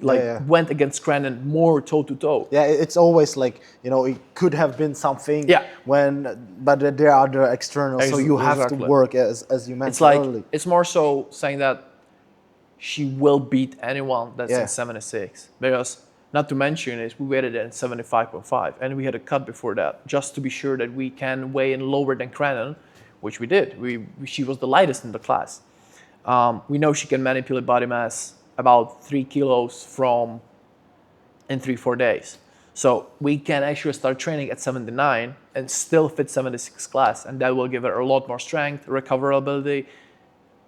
went against Crandon more toe to toe. Yeah, it's always like, you know, it could have been something but there are the externals, so you have to work as you mentioned it's like, earlier. It's more so saying that she will beat anyone that's in 76. Because not to mention is we weighted at 75.5 and we had a cut before that just to be sure that we can weigh in lower than Crandon, which we did. She was the lightest in the class. We know she can manipulate body mass about 3 kilos in 3-4 days. So we can actually start training at 79 and still fit 76 class, and that will give her a lot more strength, recoverability,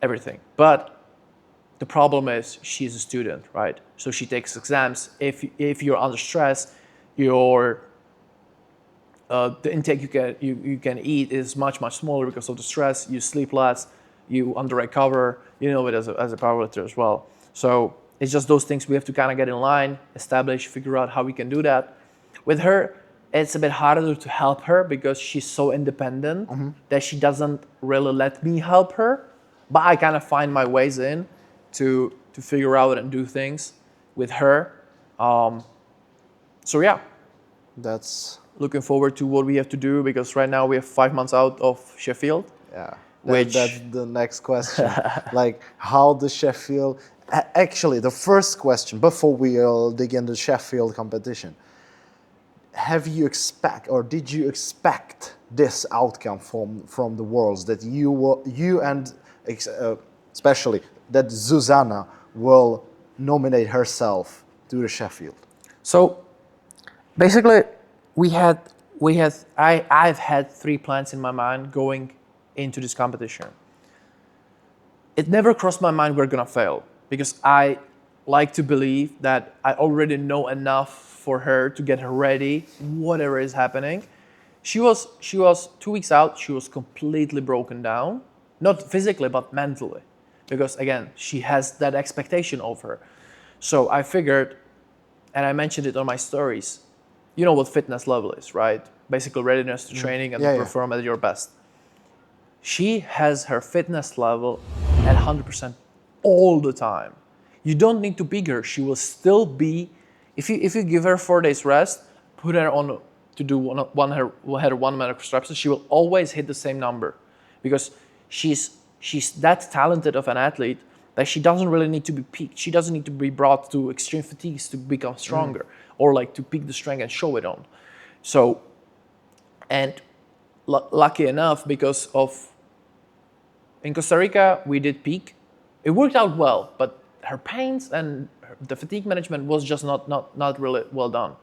everything. But the problem is she's a student, right? So she takes exams. If you're under stress, the intake you can eat is much smaller because of the stress. You sleep less, you under recover. You know it as a powerlifter as well. So it's just those things we have to kind of get in line, establish, figure out how we can do that. With her, it's a bit harder to help her because she's so independent that she doesn't really let me help her. But I kind of find my ways in to figure out and do things with her. So yeah, that's looking forward to what we have to do because right now we have 5 months out of Sheffield. Yeah, that's the next question. Like, how does Sheffield? Actually, the first question before we dig into Sheffield competition. Did you expect this outcome from the Worlds that you and especially that Zuzana will nominate herself to the Sheffield? So basically, I've had 3 plans in my mind going into this competition. It never crossed my mind we're gonna fail because I like to believe that I already know enough for her to get her ready, whatever is happening. She was 2 weeks out, she was completely broken down, not physically, but mentally. Because again, she has that expectation of her. So I figured, and I mentioned it on my stories, you know what fitness level is, right? Basically readiness to training and Yeah, to yeah. perform at your best. She has her fitness level at 100% all the time. You don't need to peak her. She will still be, if you give her 4 days rest, put her on to do one minute reps, she will always hit the same number, because she's that talented of an athlete that she doesn't really need to be peaked. She doesn't need to be brought to extreme fatigues to become stronger, or like to peak the strength and show it on. So, and lucky enough, because of in Costa Rica, we did peak. It worked out well, but her pains and the fatigue management was just not really well done.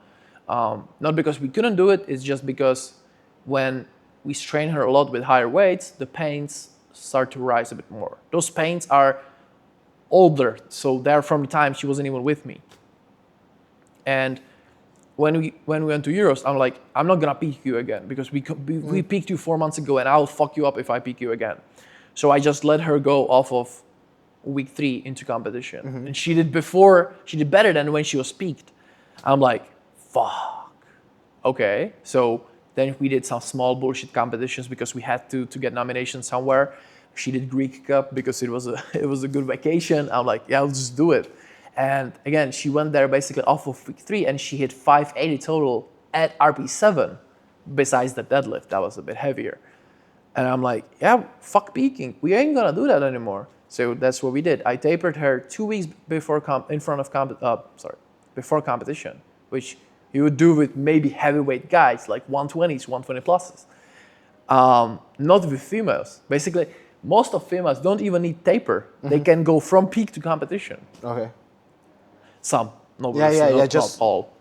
Not because we couldn't do it, it's just because when we strain her a lot with higher weights, the pains start to rise a bit more. Those pains are older, so they're from the time she wasn't even with me. And when we went to Euros, I'm like, I'm not gonna peak you again, because we peaked you 4 months ago, and I'll fuck you up if I peak you again. So I just let her go off of week 3 into competition. And she did better than when she was peaked. I'm like, fuck. Okay. So then we did some small bullshit competitions because we had to get nominations somewhere. She did Greek Cup because it was a good vacation. I'm like, yeah, I'll just do it. And again, she went there basically off of week 3, and she hit 580 total at RP7, besides the deadlift. That was a bit heavier. And I'm like, yeah, fuck peaking. We ain't gonna do that anymore. So that's what we did. I tapered her 2 weeks before before competition, which you would do with maybe heavyweight guys like 120s, 120 pluses. Not with females. Basically, most of females don't even need taper. They can go from peak to competition. Okay. Some, not all.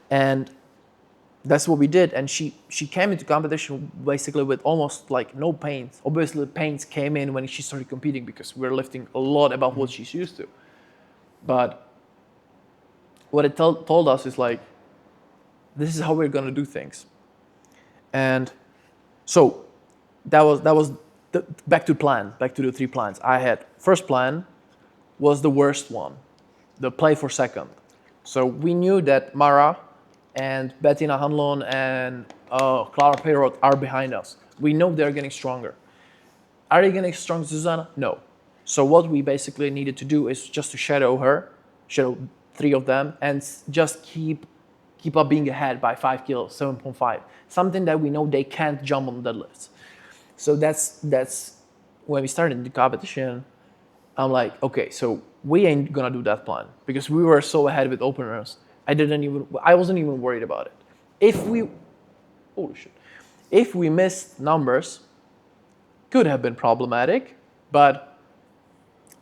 And that's what we did. And she came into competition basically with almost like no pains. Obviously, the pains came in when she started competing, because we're lifting a lot above what she's used to. But what it told us is like, this is how we're gonna do things. And so that was back to plan, back to the 3 plans. I had first plan was the worst one, the play for second. So we knew that Mara and Bettina Hanlon and Clara Peyrot are behind us. We know they're getting stronger. Are they getting stronger, Susanna? No. So what we basically needed to do is just to shadow 3 of them, and just keep up being ahead by 5 kilos, 7.5. Something that we know they can't jump on deadlifts. So that's when we started the competition. I'm like, okay, so we ain't gonna do that plan, because we were so ahead with openers. I wasn't even worried about it. If we missed numbers, could have been problematic, but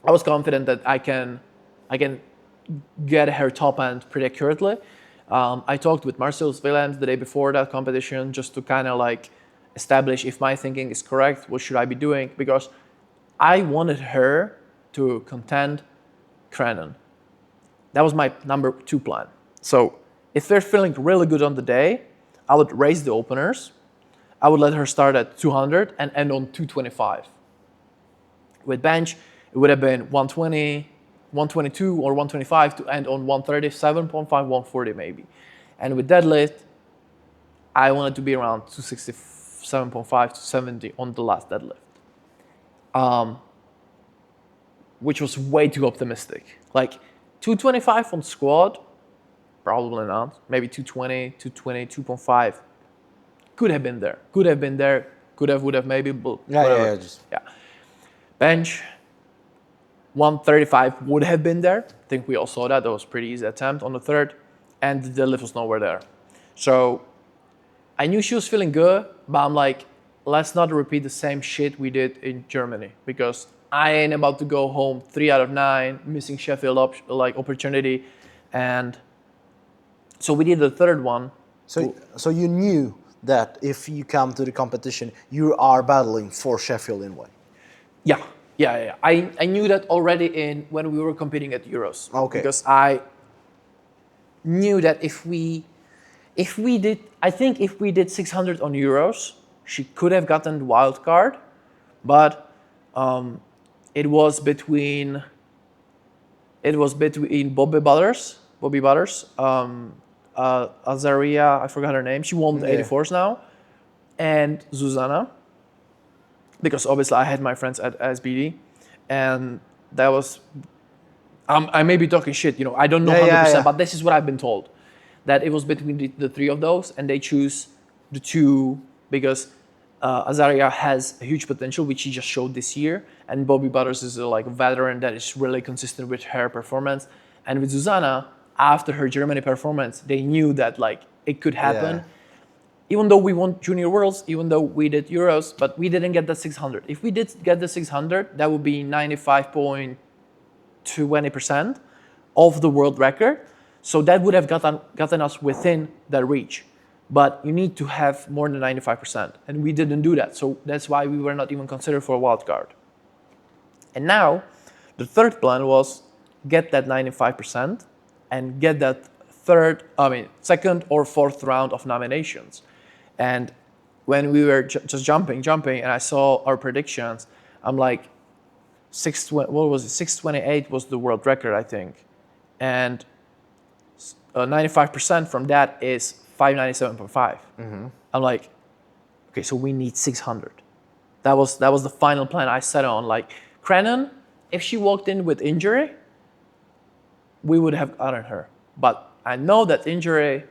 I was confident that I can get her top end pretty accurately. I talked with Marcel Willems the day before that competition, just to kind of like establish if my thinking is correct, what should I be doing, because I wanted her to contend Cranon. That was my number 2 plan. So if they're feeling really good on the day, I would raise the openers. I would let her start at 200 and end on 225. With bench, it would have been 120, 122 or 125 to end on 137.5, 140 maybe. And with deadlift, I wanted to be around 267.5 to 70 on the last deadlift. Which was way too optimistic. Like 225 on squat, probably not. Maybe 220, 220, 2.5. Could have been there. Would have, maybe, but whatever. Yeah. Bench, 135 would have been there. I think we all saw that. That was a pretty easy attempt on the third. And the deadlift was nowhere there. So I knew she was feeling good, but I'm like, let's not repeat the same shit we did in Germany, because I ain't about to go home 3 out of 9, missing Sheffield opportunity. And so we did the third one. So you knew that if you come to the competition, you are battling for Sheffield in a way. Yeah. I knew that already when we were competing at Euros. Okay. Because I knew that if we did 600 on Euros, she could have gotten the wild card, but it was between Bobby Butters, Azaria, I forgot her name. She won the 84s now, and Zuzana, because obviously I had my friends at SBD, and that was. I may be talking shit, I don't know 100%, but this is what I've been told, that it was between the three of those, and they choose the two because Azaria has a huge potential, which she just showed this year, and Bobby Butters is a veteran that is really consistent with her performance. And with Zuzana, after her Germany performance, they knew that it could happen. Yeah. Even though we won Junior Worlds, even though we did Euros, but we didn't get the 600. If we did get the 600, that would be 95.20% of the world record. So that would have gotten us within that reach. But you need to have more than 95%. And we didn't do that. So that's why we were not even considered for a wild card. And now, the third plan was get that 95% and get that second or fourth round of nominations. And when we were just jumping, and I saw our predictions, I'm like, 628 was the world record, I think. And 95% from that is 597.5. Mm-hmm. I'm like, okay, so we need 600. That was the final plan I set on. Crennan, if she walked in with injury, we would have gotten her. But I know that injury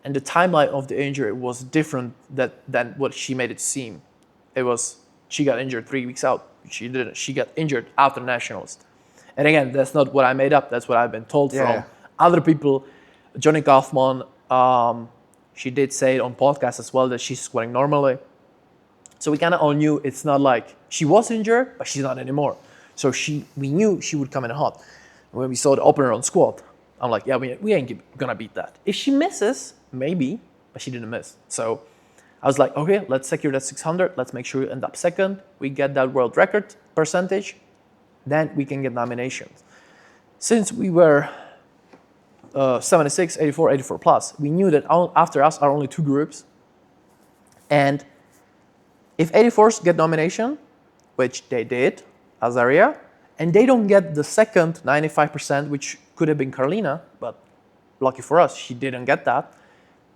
and the timeline of the injury was different than what she made it seem. She got injured 3 weeks out. She didn't. She got injured after nationals. And again, that's not what I made up. That's what I've been told from other people. Johnny Kaufman, she did say it on podcast as well that she's squatting normally. So we kind of all knew it's not like she was injured, but she's not anymore. So we knew she would come in hot. When we saw the opener on squat, I'm like, yeah, we ain't gonna beat that. If she misses, maybe, but she didn't miss. So I was like, okay, let's secure that 600. Let's make sure we end up second. We get that world record percentage. Then we can get nominations. Since we were 76, 84, 84 plus, we knew that after us are only two groups. And if 84s get nomination, which they did, Azaria, and they don't get the second 95%, which could have been Karolina, but lucky for us, she didn't get that,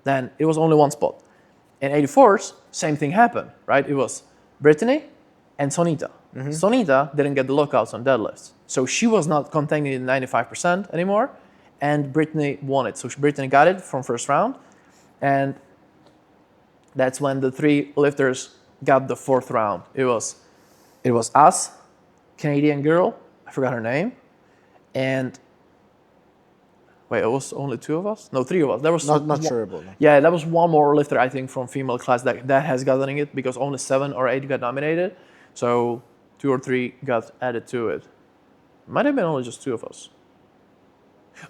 then it was only one spot. In 84s, same thing happened, right? It was Brittany and Sonita. Mm-hmm. Sonita didn't get the lockouts on deadlifts. So she was not contending in 95% anymore, and Brittany won it. So Brittany got it from first round, and that's when the three lifters got the fourth round. It was us, Canadian girl, I forgot her name, and wait, it was only two of us? No, three of us. There was not sure about that. Yeah, that was one more lifter, I think, from female class that has gotten it, because only 7 or 8 got nominated. So 2 or 3 got added to it. Might have been only just 2 of us.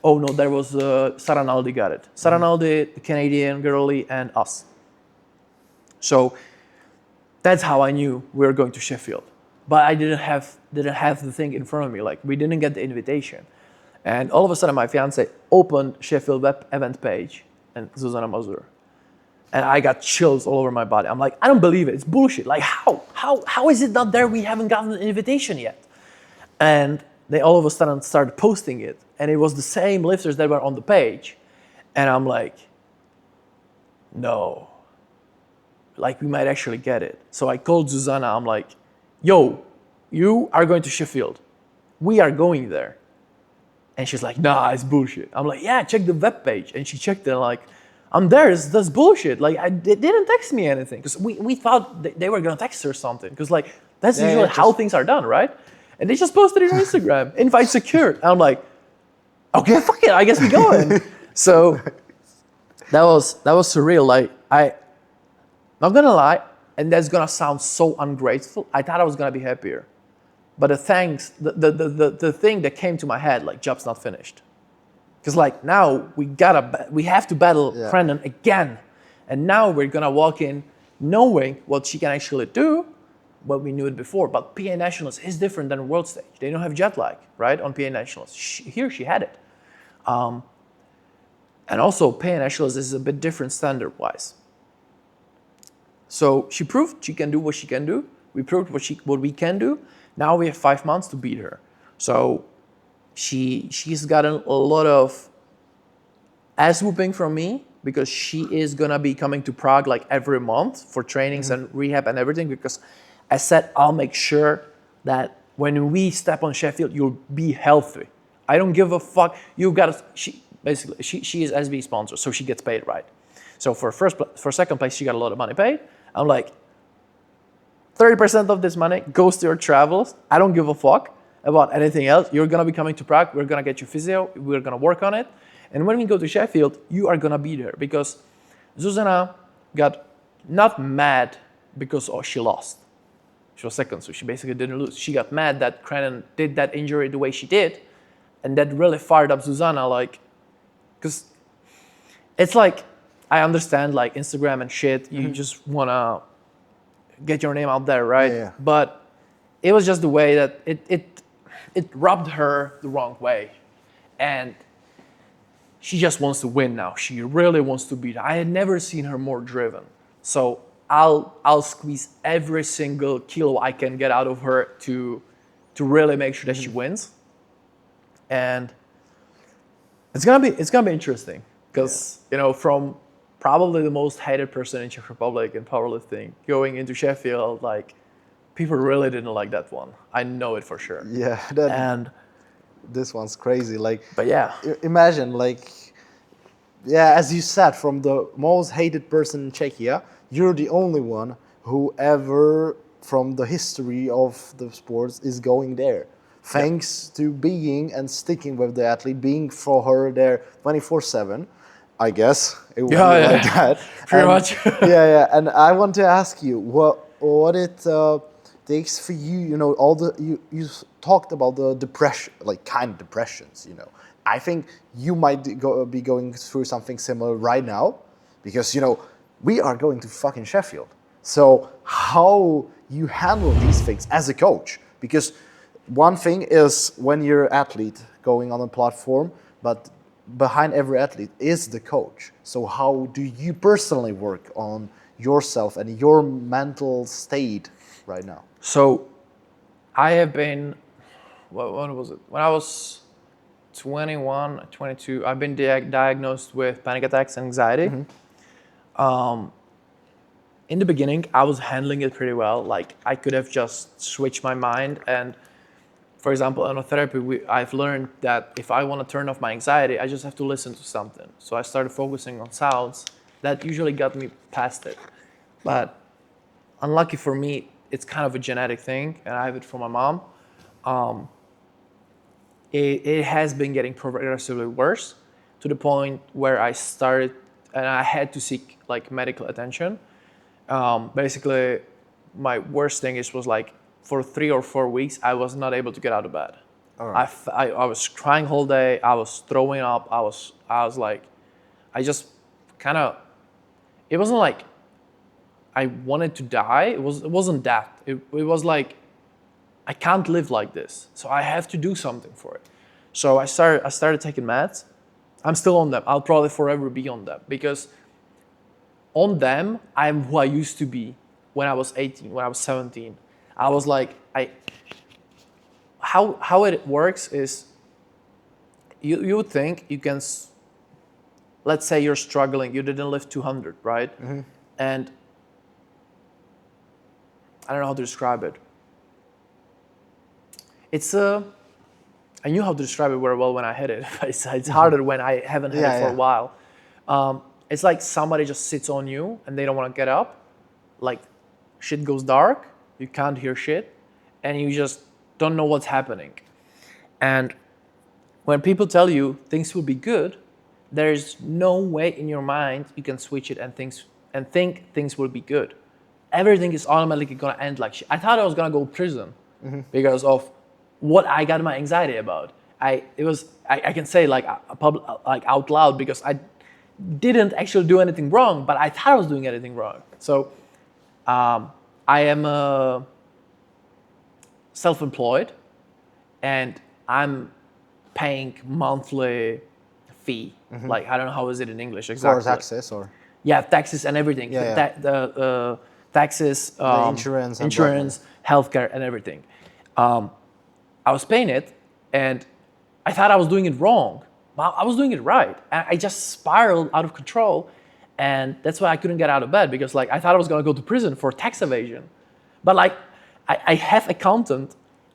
Oh no, there was Sara Naldi got it. Sara Naldi, the Canadian girlie, and us. So that's how I knew we were going to Sheffield. But I didn't have the thing in front of me. We didn't get the invitation. And all of a sudden, my fiance opened Sheffield web event page and Zuzana Mazur. And I got chills all over my body. I'm like, I don't believe it. It's bullshit. How is it not there? We haven't gotten an invitation yet. And they all of a sudden started posting it. And it was the same lifters that were on the page. And I'm like, no. We might actually get it. So I called Zuzana. I'm like, yo, you are going to Sheffield. We are going there. And she's like, nah, it's bullshit. I'm like, yeah, check the web page. And she checked it, and I'm there, that's bullshit. They didn't text me anything. Because we thought they were going to text her something. Because that's usually how things are done, right? And they just posted it on Instagram, invite secured. And I'm like, okay, fuck it, I guess we're going. So that was surreal. I'm not going to lie, and that's going to sound so ungrateful. I thought I was going to be happier. But the thing that came to my head, job's not finished. Because now we have to battle Brendan again. And now we're gonna walk in knowing what she can actually do, but we knew it before. But PA Nationals is different than world stage. They don't have jet lag, right, on PA Nationals. Here she had it. And also PA Nationals is a bit different standard-wise. So she proved she can do what she can do. We proved what we can do. Now we have 5 months to beat her. So she's gotten a lot of ass whooping from me because she is gonna be coming to Prague like every month for trainings and rehab and everything. Because I said I'll make sure that when we step on Sheffield, you'll be healthy. I don't give a fuck. You got she is SB sponsor, so she gets paid, right? So for second place, she got a lot of money paid. I'm like, 30% of this money goes to your travels. I don't give a fuck about anything else. You're gonna be coming to Prague. We're gonna get you physio. We're gonna work on it. And when we go to Sheffield, you are gonna be there, because Zuzana got not mad because she lost. She was second, so she basically didn't lose. She got mad that Crennan did that injury the way she did, and that really fired up Zuzana, like, because it's like, I understand like Instagram and shit, you just wanna get your name out there, right? Yeah. But it was just the way that it rubbed her the wrong way. And she just wants to win now. She really wants to beat. I had never seen her more driven. So I'll squeeze every single kilo I can get out of her to really make sure that she wins. And it's gonna be interesting, because from probably the most hated person in Czech Republic in powerlifting going into Sheffield, like, people really didn't like that one. I know it for sure. Yeah, And this one's crazy. Like, but yeah, imagine, like, yeah, as you said, from the most hated person in Czechia, you're the only one who ever, from the history of the sports, is going there. Thanks to being and sticking with the athlete, being for her there 24/7, I guess it would be like that. Pretty And- much. yeah. And I want to ask you what it takes for you. You talked about the depression, like kind of depressions. I think you might be going through something similar right now, because we are going to fucking Sheffield. So how you handle these things as a coach? Because one thing is when you're an athlete going on a platform, but behind every athlete is the coach. So how do you personally work on yourself and your mental state right now? So I have been, when was it? When I was 21, 22, I've been diagnosed with panic attacks and anxiety. In the beginning, I was handling it pretty well. Like, I could have just switched my mind. And for example, in therapy, I've learned that if I want to turn off my anxiety, I just have to listen to something. So I started focusing on sounds. That usually got me past it. But unlucky for me, it's kind of a genetic thing, and I have it from my mom. It has been getting progressively worse, to the point where I started, and I had to seek like medical attention. Basically, my worst thing was like, for 3 or 4 weeks, I was not able to get out of bed. All right. I was crying all day. I was throwing up. I was like, I just kind of, it wasn't like I wanted to die. It wasn't that. It was like, I can't live like this. So I have to do something for it. So I started taking meds. I'm still on them. I'll probably forever be on them, because on them, I'm who I used to be when I was 18, when I was 17. I was like, how it works is, you would think you can, let's say you're struggling, you didn't lift 200, right? Mm-hmm. And I don't know how to describe it. I knew how to describe it very well when I hit it, but it's harder when I haven't hit it for a while. It's like somebody just sits on you and they don't want to get up. Like, shit goes dark, you can't hear shit, and you just don't know what's happening. And when people tell you things will be good, there's no way in your mind you can switch it and think things will be good. Everything is automatically gonna end like shit. I thought I was gonna go to prison because of what I got my anxiety about. I can say like out loud, because I didn't actually do anything wrong, but I thought I was doing anything wrong. So I am self-employed, and I'm paying monthly fee. Like, I don't know how is it in English exactly. For taxes or? Yeah, taxes and everything. Yeah. The taxes, The insurance, healthcare, and everything. I was paying it, and I thought I was doing it wrong. But I was doing it right. And I just spiraled out of control. And that's why I couldn't get out of bed, because like I thought I was gonna go to prison for tax evasion. But like I have accountant,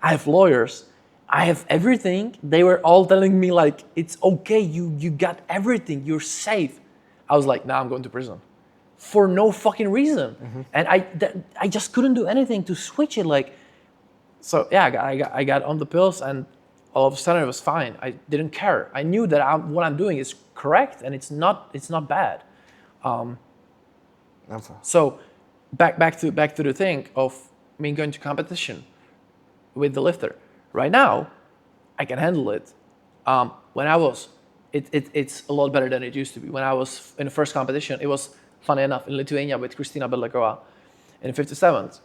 I have lawyers, I have everything. They were all telling me like, it's okay, you got everything, you're safe. I was like, nah, I'm going to prison. For no fucking reason. And I just couldn't do anything to switch it. Like, so yeah, I got on the pills, and all of a sudden it was fine. I didn't care. I knew that what I'm doing is correct, and it's not bad. So back to the thing of me going to competition with the lifter. Right now, I can handle it. When I was, it's a lot better than it used to be. When I was in the first competition, it was funny enough in Lithuania with Kristina Bedlakova in the 57th.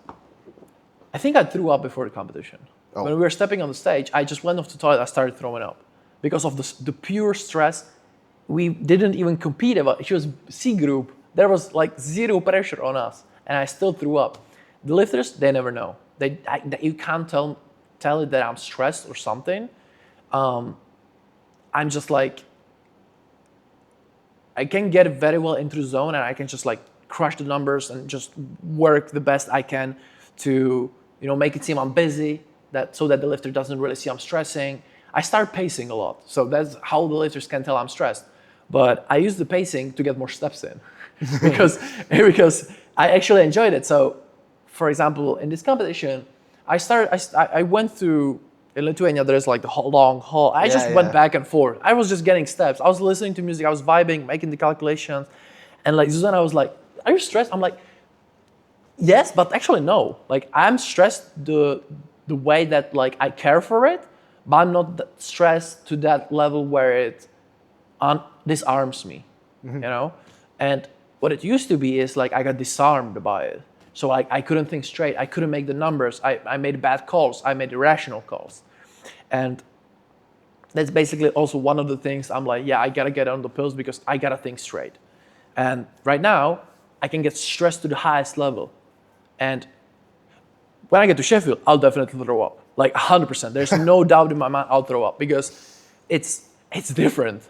I think I threw up before the competition. Oh. When we were stepping on the stage, I just went off the toilet. I started throwing up because of the pure stress. We didn't even compete. She was C group. There was like zero pressure on us, and I still threw up. The lifters, they never know. You can't tell it that I'm stressed or something. I'm just like, I can get very well into the zone, and I can just like crush the numbers and just work the best I can to, make it seem I'm busy, so that the lifter doesn't really see I'm stressing. I start pacing a lot, so that's how the lifters can tell I'm stressed. But I use the pacing to get more steps in because I actually enjoyed it. So, for example, in this competition, I went through, in Lithuania, there's like the long hall. I just went back and forth. I was just getting steps. I was listening to music. I was vibing, making the calculations. And like Zuzana was like, are you stressed? I'm like, yes, but actually no. Like I'm stressed the way that like I care for it, but I'm not stressed to that level where it disarms me, And what it used to be is like I got disarmed by it. So like I couldn't think straight. I couldn't make the numbers. I made bad calls. I made irrational calls. And that's basically also one of the things I'm like, yeah, I gotta get on the pills because I gotta think straight. And right now, I can get stressed to the highest level. And when I get to Sheffield, I'll definitely throw up. Like 100%. There's no doubt in my mind I'll throw up because it's different.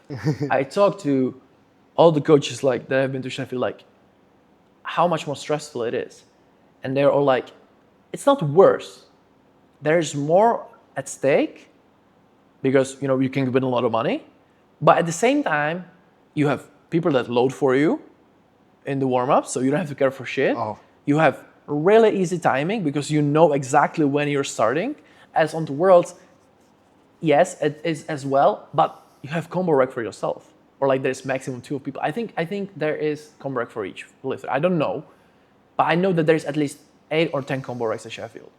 I talked to all the coaches like that have been to Sheffield, like how much more stressful it is. And they're all like, it's not worse. There's more at stake because, you can win a lot of money. But at the same time, you have people that load for you in the warm-ups, so you don't have to care for shit. Oh. You have really easy timing because you know exactly when you're starting. As on the Worlds, yes, it is as well, but you have combo rec for yourself. Or like there's maximum 2 people. I think there is combo rec for each lifter. I don't know, but I know that there's at least 8 or 10 combo recs at Sheffield.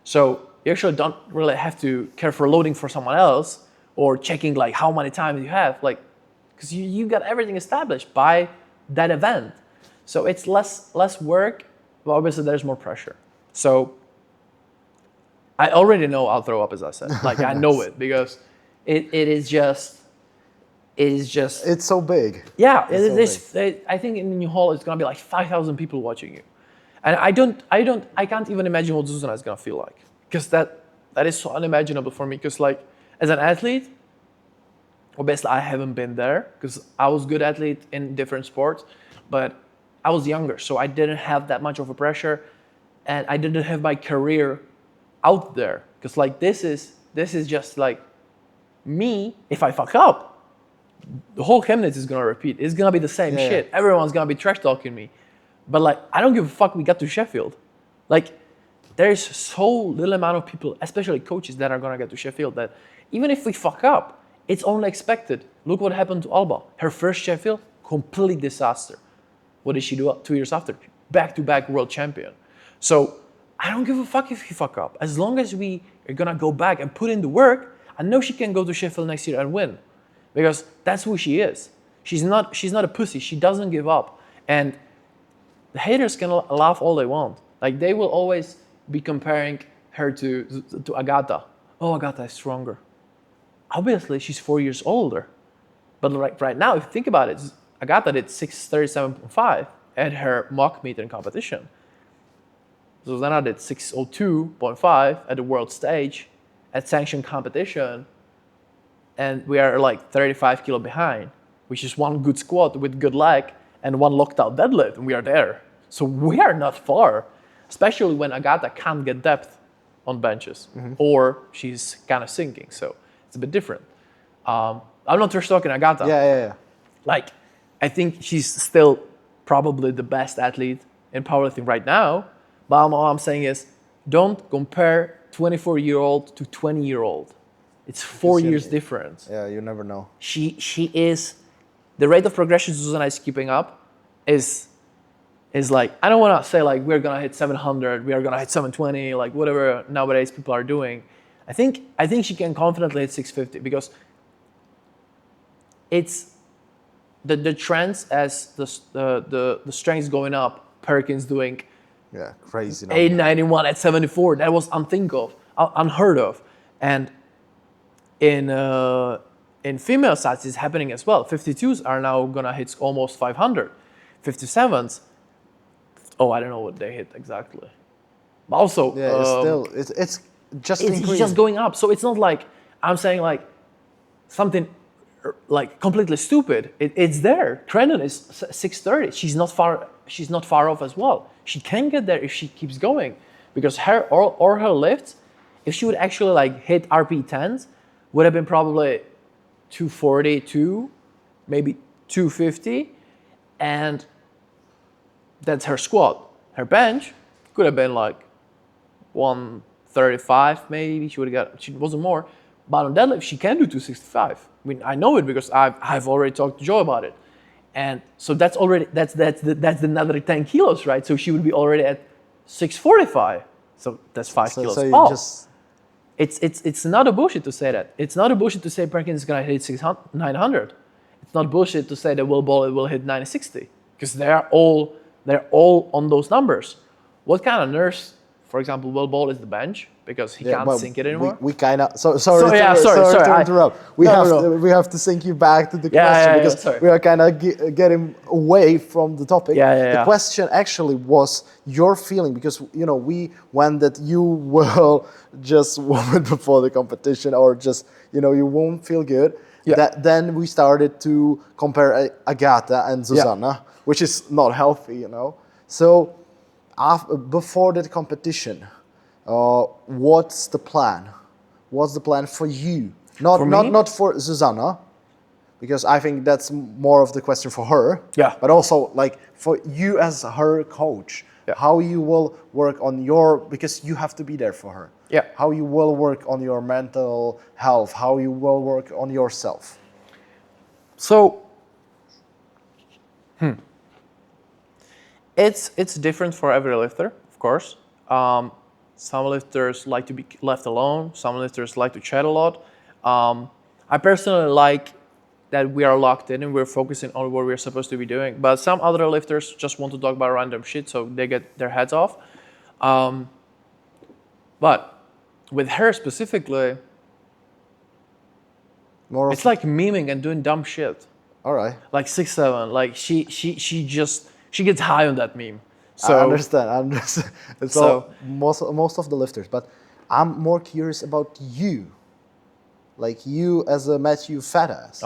So you actually don't really have to care for loading for someone else or checking like how many times you have, like, because you got everything established by that event. So it's less work, but obviously there's more pressure. So I already know I'll throw up, as I said. Like I know it because it is just. It's so big. Yeah, I think in the new hall it's gonna be like 5,000 people watching you, and I can't even imagine what Zuzana is gonna feel like because that is so unimaginable for me. Because like as an athlete, obviously I haven't been there because I was a good athlete in different sports, but I was younger, so I didn't have that much of a pressure, and I didn't have my career out there because like this is just like me. If I fuck up, the whole Chemnitz is gonna repeat. It's gonna be the same shit. Everyone's gonna be trash talking me. But like, I don't give a fuck we got to Sheffield. Like, there's so little amount of people, especially coaches, that are gonna get to Sheffield that even if we fuck up, it's only expected. Look what happened to Alba. Her first Sheffield, complete disaster. What did she do 2 years after? Back-to-back world champion. So I don't give a fuck if we fuck up. As long as we are gonna go back and put in the work, I know she can go to Sheffield next year and win. Because that's who she is. She's not a pussy. She doesn't give up. And the haters can laugh all they want. Like they will always be comparing her to Agata. Oh, Agata is stronger. Obviously, she's 4 years older. But right now, if you think about it, Agata did 6:37.5 at her mock meet in competition. Zuzana did 6:02.5 at the world stage at sanctioned competition. and we are like 35 kilo behind, which is one good squat with good leg and one locked out deadlift, and we are there. So we are not far, especially when Agata can't get depth on benches or she's kind of sinking. So it's a bit different. I'm not trash talking Agata. Yeah. Like, I think she's still probably the best athlete in powerlifting right now. But all I'm saying is, don't compare 24-year-old to 20-year-old. It's 4 years difference. Yeah, you never know. She is, the rate of progression Zuzana is keeping up is like, I don't want to say like we're gonna hit 700, we are gonna hit 720, like whatever nowadays people are doing. I think she can confidently hit 650 because it's the trends as the strength going up. Perkins doing Yeah, crazy. 891 at 74. That was unheard of. And in female sides, it's happening as well. 52s are now gonna hit almost 500. 57s, I don't know what they hit exactly. But also, Yeah, it's just it's increasing. just going up. So it's not like I'm saying like something like completely stupid. It's there. Crandon is 630. She's not far off as well. She can get there if she keeps going, because her or her lifts, if she would actually like hit RP10s, would have been probably 242, maybe 250, and that's her squat. Her bench could have been like 135 maybe. She wasn't more. But on deadlift, she can do 265. I mean, I know it because I've already talked to Joe about it. And so that's another 10 kilos, right? So she would be already at 645. So that's 5 kilos So you off. just It's not a bullshit to say that. It's not a bullshit to say Perkins is gonna hit 900. It's not bullshit to say that Will Ball will hit 960, because they're all on those numbers. What kind of nurse, for example, Will Ball is the bench because he can't well, sink it anymore? We kind of sorry sorry, to interrupt. We No. we have to sink you back to the Yeah, question yeah, because sorry. we are kind of getting away from the topic. Yeah. The question actually was your feeling, because when that you will just vomit before the competition, or just you won't feel good. Yeah. Then we started to compare Agata and Zuzana, which is not healthy, So before that competition, what's the plan? What's the plan for you? Not for Zuzana, because I think that's more of the question for her. Yeah. But also like for you as her coach, how you will work on because you have to be there for her. Yeah. How you will work on your mental health, how you will work on yourself. So, it's different for every lifter, of course. Some lifters like to be left alone. Some lifters like to chat a lot. I personally like that we are locked in and we're focusing on what we're supposed to be doing. But some other lifters just want to talk about random shit, so they get their heads off. But with her specifically, it's like memeing and doing dumb shit. All right. Like 6'7", like she gets high on that meme. So I understand. It's So- most of the lifters, but I'm more curious about you. Like you as a Matthew Fatass.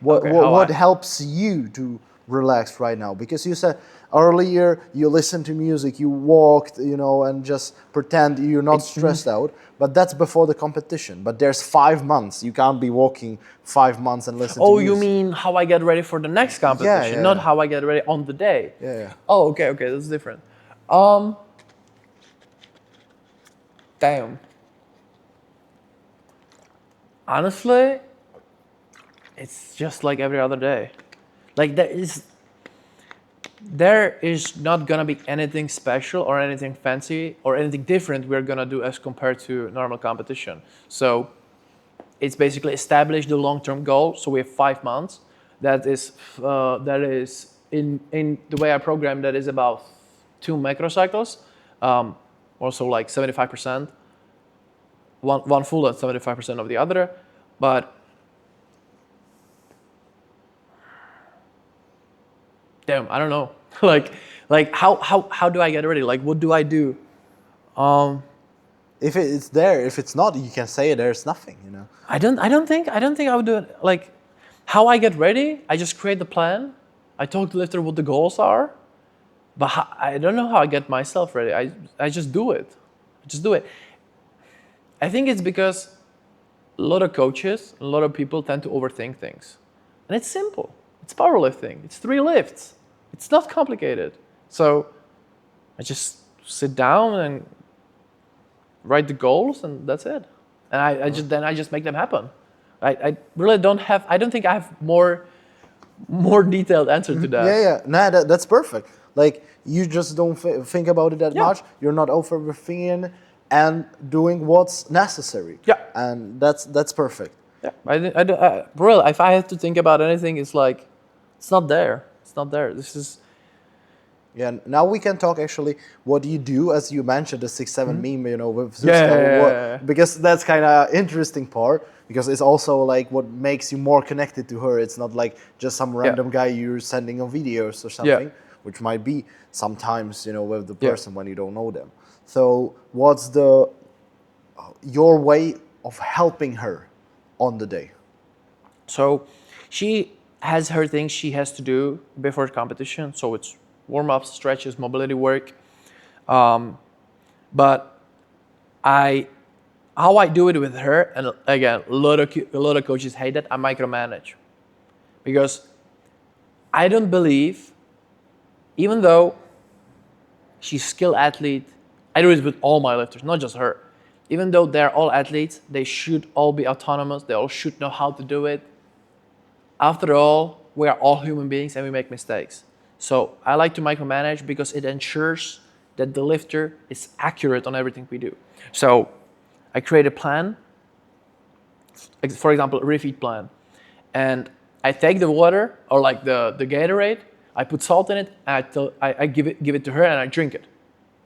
What helps you to relax right now? Because you said earlier you listen to music, you walked, and just pretend you're not stressed out. But that's before the competition. But there's 5 months. You can't be walking 5 months and listen to music. you mean how I get ready for the next competition, Yeah. not how I get ready on the day. Yeah. Oh, okay, that's different. Damn. Honestly, it's just like every other day. Like there is not gonna be anything special or anything fancy or anything different we're gonna do as compared to normal competition. So it's basically establish the long-term goal. So we have 5 months. That is in the way I program. That is about 2 macrocycles. Also like 75%. One full and 75% of the other, but damn, I don't know. like how do I get ready? Like what do I do? if it's there, if it's not, you can say there's nothing, you know. I don't think I would do it like how I get ready. I just create the plan. I talk to the lifter what the goals are, but I don't know how I get myself ready. I just do it. I just do it. I think it's because a lot of coaches, a lot of people tend to overthink things, and it's simple. It's powerlifting. It's 3 lifts. It's not complicated. So I just sit down and write the goals, and that's it. And I just make them happen. I really don't have. I don't think I have more detailed answer to that. Yeah. Nah, that's perfect. Like you just don't think about it that Yeah. much. You're not overthinking and doing what's necessary. Yeah. And that's perfect. Yeah. Really, if I have to think about anything, it's like it's not there. It's not there. This is. Yeah. Now we can talk actually. What do you do, as you mentioned, the 6-7 meme, you know, with Zuzka, Yeah. because that's kind of interesting part. Because it's also like what makes you more connected to her. It's not like just some random guy you're sending on videos or something, which might be sometimes, you know, with the person when you don't know them. So what's your way of helping her on the day? So she has her things she has to do before competition. So it's warm-ups, stretches, mobility work. But how I do it with her, and again, a lot of coaches hate that, I micromanage. Because I don't believe, even though she's a skilled athlete, I do it with all my lifters, not just her. Even though they're all athletes, they should all be autonomous, they all should know how to do it. After all, we are all human beings and we make mistakes. So I like to micromanage because it ensures that the lifter is accurate on everything we do. So I create a plan, for example, a refeed plan. And I take the water, or like the Gatorade, I put salt in it, and I give it to her and I drink it.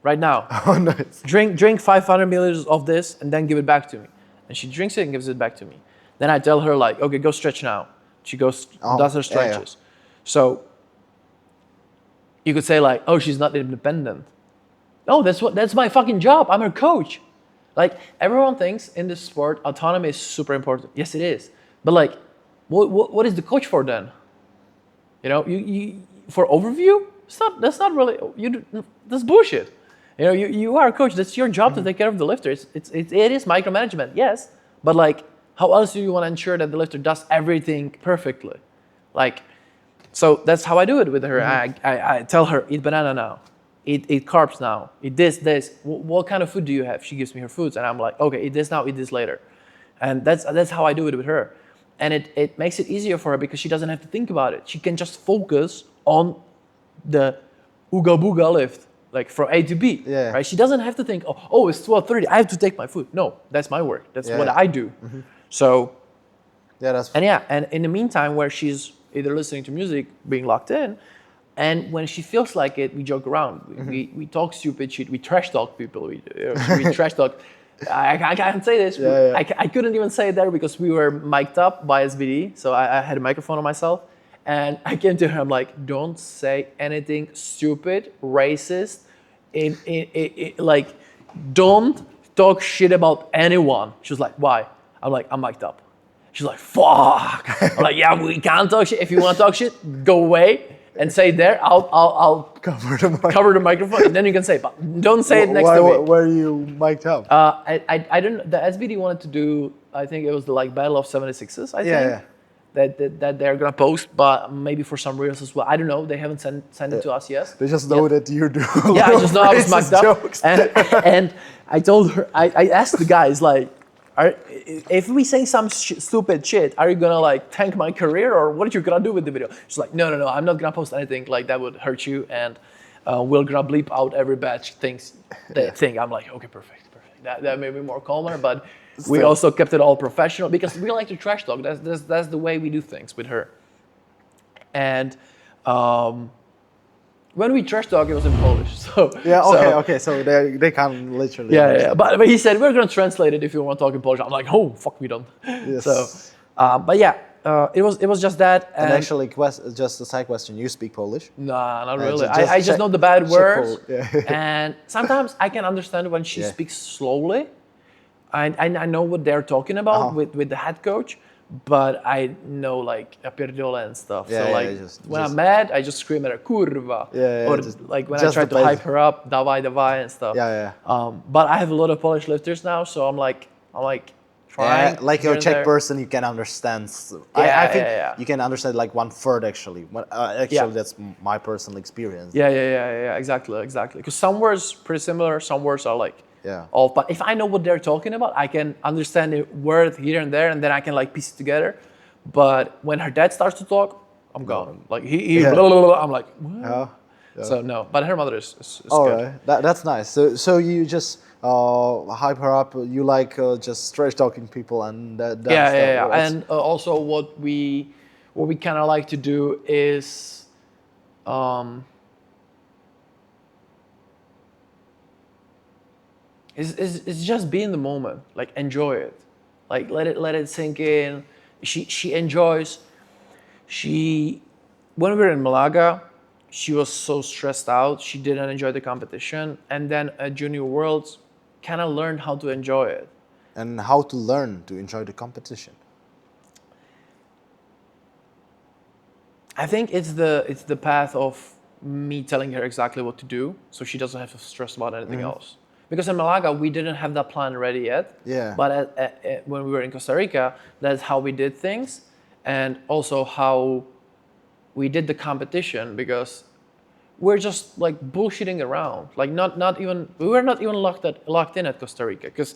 Right now. Oh, nice. Drink 500 milliliters of this and then give it back to me. And she drinks it and gives it back to me. Then I tell her like, okay, go stretch now. She goes, does her stretches. So you could say like, oh, she's not independent. No, that's my fucking job. I'm her coach. Like everyone thinks in this sport, autonomy is super important. Yes, it is. But like, what is the coach for then? You know, you for overview, that's not really that's bullshit. You know, you are a coach. That's your job to take care of the lifter. It is micromanagement, yes. But like, how else do you want to ensure that the lifter does everything perfectly? Like, so that's how I do it with her. I tell her, eat banana now. Eat carbs now. Eat this. What kind of food do you have? She gives me her foods, and I'm like, okay, eat this now, eat this later. And that's how I do it with her. And it makes it easier for her because she doesn't have to think about it. She can just focus on the Ooga Booga lift, like from A to B. Yeah. Right? She doesn't have to think, oh, it's 12:30. I have to take my food. No, that's my work. That's what I do. So, and in the meantime, where she's either listening to music, being locked in, and when she feels like it, we joke around. We talk stupid shit. We trash talk people. We trash talk. I can't say this. I couldn't even say it there because we were mic'd up by SBD. So I had a microphone on myself. And I came to her, I'm like, don't say anything stupid, racist, like, don't talk shit about anyone. She was like, why? I'm like, I'm mic'd up. She's like, fuck. I'm like, yeah, we can't talk shit. If you want to talk shit, go away and say there. I'll cover the microphone, and then you can say, but don't say it next to me. Where are you mic'd up? I don't know. The SBD wanted to do, I think it was the like Battle of 76s, I think. Yeah. That they're gonna post, but maybe for some reels as well. I don't know. They haven't sent it to us yet. They just know that you do. Yeah, I just know I was mic'd up, and I told her. I asked the guys like, if we say some stupid shit, are you gonna like tank my career, or what are you gonna do with the video? She's like, no, I'm not gonna post anything like that would hurt you, and we're gonna bleep out every bad thing. I'm like, okay, perfect. That made me more calmer, but. We also kept it all professional because we like to trash talk. That's the way we do things with her. And when we trash talk, it was in Polish. So okay. So they can literally. Yeah. But he said we're gonna translate it if you want to talk in Polish. I'm like, oh fuck, we don't. Yes. So, but yeah, it was just that. And actually, just a side question: you speak Polish? Nah, not really. I just know the bad words, and sometimes I can understand when she speaks slowly. I know what they're talking about Uh-huh. with the head coach, but I know like a Pirdola and stuff. Yeah, So yeah, like when I'm just- mad, I just scream at her kurva, Yeah, or just- like when I just try the to hype basic. her up, davai davai and stuff. Yeah, But I have a lot of Polish lifters now, so I'm like trying. Yeah, like here you're a and Czech there. person, you can understand. I Yeah, think yeah. you can understand like 1/3 actually. Actually, Yeah. that's my personal experience. Yeah, exactly. Because some words pretty similar, some words are like Yeah. off. But if I know what they're talking about, I can understand a word here and there, and then I can like piece it together. But when her dad starts to talk, I'm gone. Like he Yeah. blah, blah, blah, I'm like, what? Yeah. So no, but her mother is All good. right, that's nice. So you just hype her up. You like just trash talking people and that stuff. Yeah. Well, And also what we kind of like to do is is just be in the moment, like enjoy it, like let it sink in. She enjoys. She when we were in Malaga, she was so stressed out. She didn't enjoy the competition, and then at Junior Worlds, kind of learned how to enjoy it. and how to learn to enjoy the competition. I think it's the path of me telling her exactly what to do, so she doesn't have to stress about anything else. Because in Malaga we didn't have that plan ready yet. Yeah. But when we were in Costa Rica, that's how we did things, and also how we did the competition. Because we're just like bullshitting around, like not even we were not even locked in at Costa Rica because.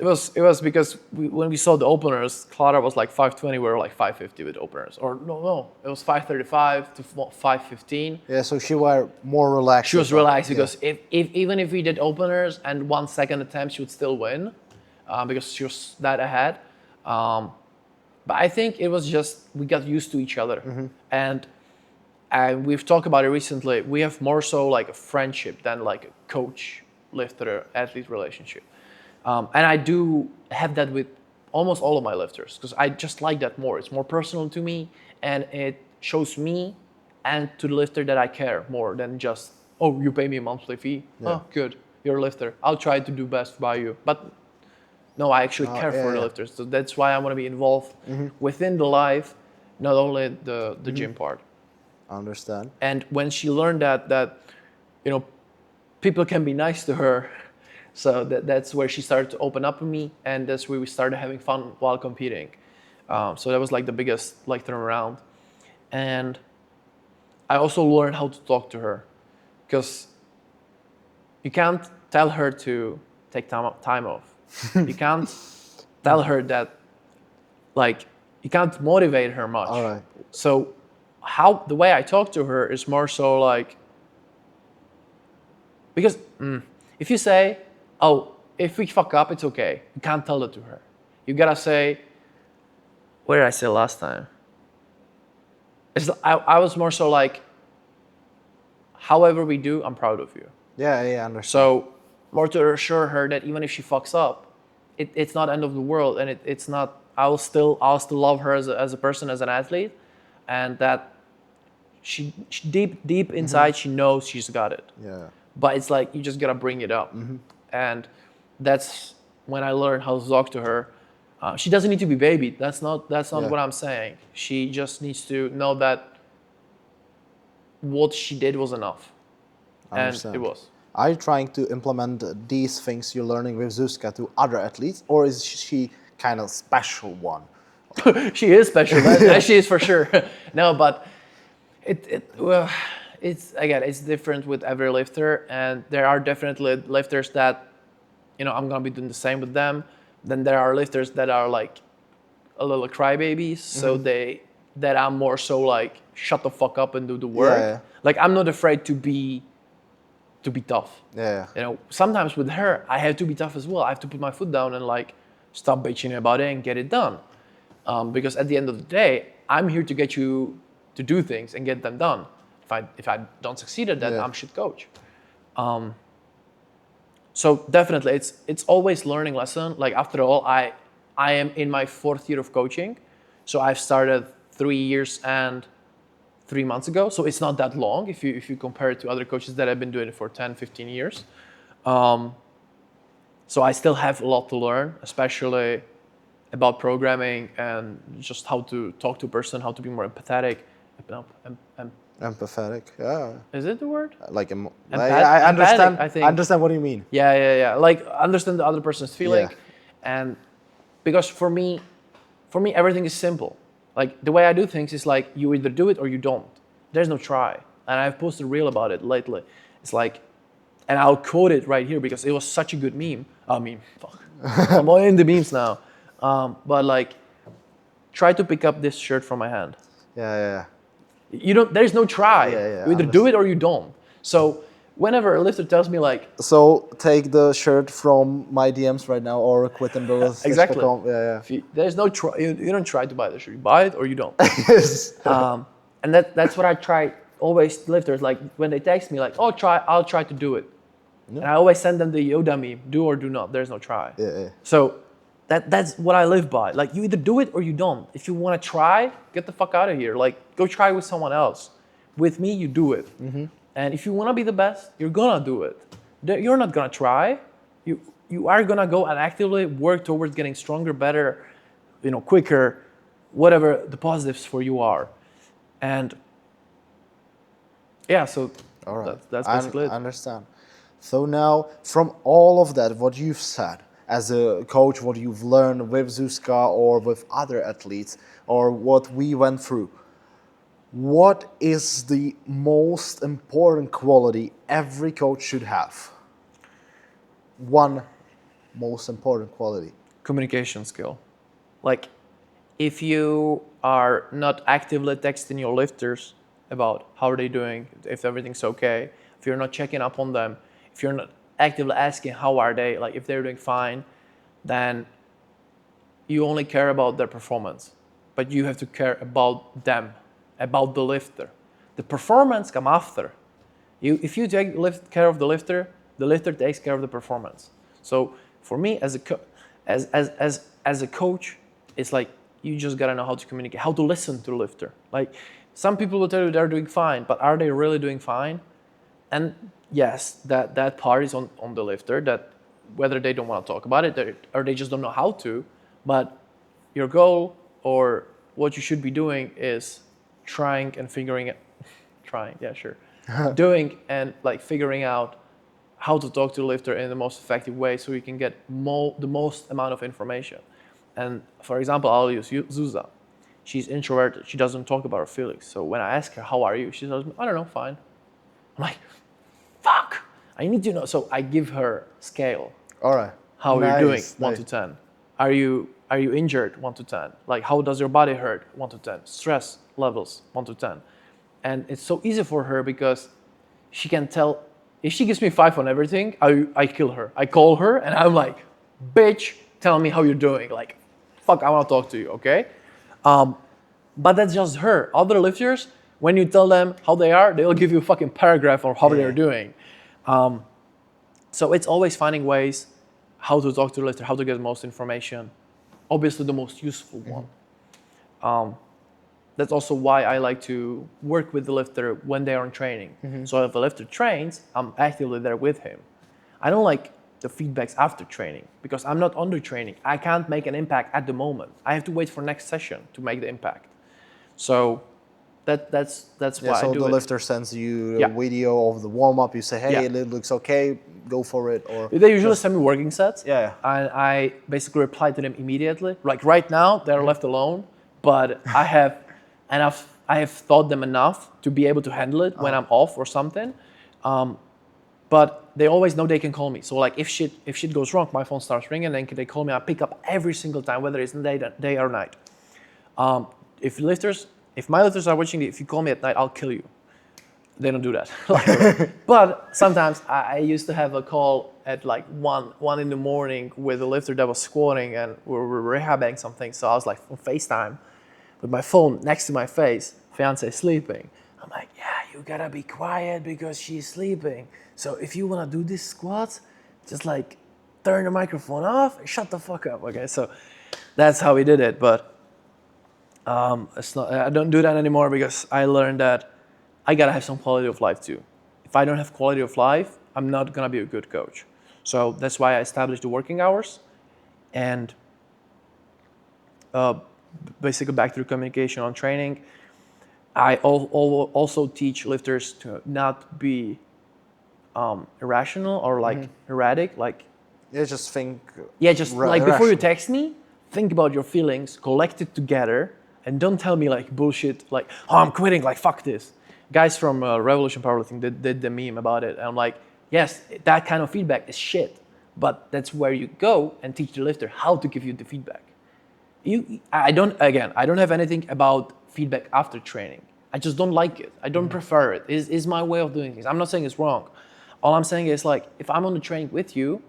It was because when we saw the openers, Clara was like 520, we were like 550 with openers. Or no, it was 535 to 515. Yeah, so she were more relaxed. She was about- relaxed yeah. because if even if we did openers and 1 second attempt, she would still win because she was that ahead. But I think it was just we got used to each other, and we've talked about it recently. We have more so like a friendship than like a coach lifter athlete relationship. And I do have that with almost all of my lifters because I just like that more. It's more personal to me, and it shows me and to the lifter that I care more than just, oh, you pay me a monthly fee. Oh, good, you're a lifter. I'll try to do best by you. But no, I actually care for the lifters. So that's why I want to be involved within the life, not only the gym part. I understand. And when she learned that you know people can be nice to her, so that's where she started to open up to me, and that's where we started having fun while competing. So that was like the biggest like turnaround. And I also learned how to talk to her, because you can't tell her to take time off. You can't tell her that, like, you can't motivate her much. All right. So the way I talk to her is more so like, because if you say, oh, if we fuck up, it's okay. You can't tell it to her. You gotta say, what did I say last time? I was more so like, however we do, I'm proud of you. Yeah, I understand. So more to assure her that even if she fucks up, it's not end of the world, and it's not. I'll still love her as a person, as an athlete, and that she deep inside she knows she's got it. Yeah. But it's like you just gotta bring it up, and that's when I learned how to talk to her. She doesn't need to be babied. That's not Yeah. what I'm saying. She just needs to know that what she did was enough, I and understand. it was. Are you trying to implement these things you're learning with Zuzka to other athletes, or is she kind of special one? She is special. She is for sure. No, but it's again, it's different with every lifter, and there are definitely lifters that, I'm gonna be doing the same with them. Then there are lifters that are like a little crybabies, so that I'm more so like shut the fuck up and do the work. Yeah. Like I'm not afraid to be tough. Yeah. Sometimes with her, I have to be tough as well. I have to put my foot down and like stop bitching about it and get it done. Because at the end of the day, I'm here to get you to do things and get them done. If I don't succeed at that, Yeah. I'm shit coach. So definitely, it's always learning lesson. Like after all, I am in my 4th year of coaching, so I've started 3 years and 3 months ago. So it's not that long if you compare it to other coaches that have been doing it for 10, 15 years. So I still have a lot to learn, especially about programming and just how to talk to a person, how to be more empathetic. No, Empathetic. Yeah. is it the word? Like Empath- I understand. empathic, I think. I understand what you mean. Yeah. Like understand the other person's feeling, Yeah. and because for me, everything is simple. Like the way I do things is like you either do it or you don't. There's no try. And I've posted a reel about it lately. It's like, and I'll quote it right here because it was such a good meme. I mean, fuck, I'm all in the memes now. But like, try to pick up this shirt from my hand. Yeah. You don't. There's no try. Yeah, You either do it or you don't. So whenever a lifter tells me like, So take the shirt from my DMs right now or quit and build. exactly. Yeah. If there's no try. You don't try to buy the shirt. You buy it or you don't. Yes. And that's what I try always to lifters. Like when they text me like, oh, I'll try to do it. And I always send them the Yoda meme, do or do not. There's no try. Yeah. So that's what I live by. Like you either do it or you don't. If you want to try, get the fuck out of here. Like go try with someone else. With me, you do it. And if you want to be the best, you're gonna do it. You're not gonna try. You are gonna go and actively work towards getting stronger, better, quicker, whatever the positives for you are. And yeah, so All right. that's basically I it. understand. So now, from all of that, what you've said as a coach, what you've learned with Zuzka or with other athletes, or what we went through, what is the most important quality every coach should have? One most important quality. Communication skill. Like if you are not actively texting your lifters about how are they doing, if everything's okay, if you're not checking up on them, if you're not actively asking how are they, like if they're doing fine, then you only care about their performance. But you have to care about them, about the lifter. The performance comes after. If you take care of the lifter takes care of the performance. So for me as a coach, it's like you just gotta know how to communicate, how to listen to the lifter. Like some people will tell you they're doing fine, but are they really doing fine? And yes, that part is on the lifter, that whether they don't want to talk about it or they just don't know how to, but your goal or what you should be doing is trying and figuring it, doing and like figuring out how to talk to the lifter in the most effective way so you can get the most amount of information. And for example, I'll use Zuza. She's introverted. She doesn't talk about her feelings. So when I ask her, how are you? She says, I don't know, fine. I'm like, fuck, I need to know. So I give her scale. All right. How are you doing? Nice. 1 to 10. Are you injured? 1 to 10. Like how does your body hurt? 1 to 10. Stress levels 1 to 10. And it's so easy for her because she can tell. If she gives me 5 on everything, I kill her. I call her and I'm like, bitch, tell me how you're doing. Like, fuck, I want to talk to you, okay? But that's just her. Other lifters, when you tell them how they are, they'll give you a fucking paragraph on how they're doing. So it's always finding ways how to talk to the lifter, how to get the most information. Obviously the most useful one. That's also why I like to work with the lifter when they are in training. So if a lifter trains, I'm actively there with him. I don't like the feedbacks after training because I'm not under training. I can't make an impact at the moment. I have to wait for next session to make the impact. So that's why I so do the it. lifter sends you a video of the warm-up. You say, hey, it looks okay, go for it. Or they usually send me working sets. Yeah. And I basically reply to them immediately. Like right now, they're left alone, but I have taught them enough to be able to handle it when I'm off or something. But they always know they can call me. So like if shit goes wrong, my phone starts ringing, and then they call me. I pick up every single time, whether it's day or night. If my lifters are watching, if you call me at night, I'll kill you. They don't do that. But sometimes I used to have a call at like 1 in the morning with a lifter that was squatting and we were rehabbing something. So I was like on FaceTime with my phone next to my face, fiance sleeping. I'm like, yeah, you gotta be quiet because she's sleeping. So if you wanna do these squats, just like turn the microphone off and shut the fuck up, okay? So that's how we did it, but I don't do that anymore because I learned that I gotta have some quality of life too. If I don't have quality of life, I'm not gonna be a good coach. So that's why I established the working hours. And basically back to the communication on training, I also teach lifters to not be irrational or like erratic. Like, Yeah, just think. yeah, just like before you rational. text me, think about your feelings, collect it together, and don't tell me like bullshit like, oh, I'm quitting, like, fuck this. Guys from Revolution Powerlifting did the meme about it. And I'm like, yes, that kind of feedback is shit, but that's where you go and teach the lifter how to give you the feedback. I don't have anything about feedback after training. I just don't like it. I don't prefer it. It's my way of doing things. I'm not saying it's wrong. All I'm saying is, like, if I'm on the training with you,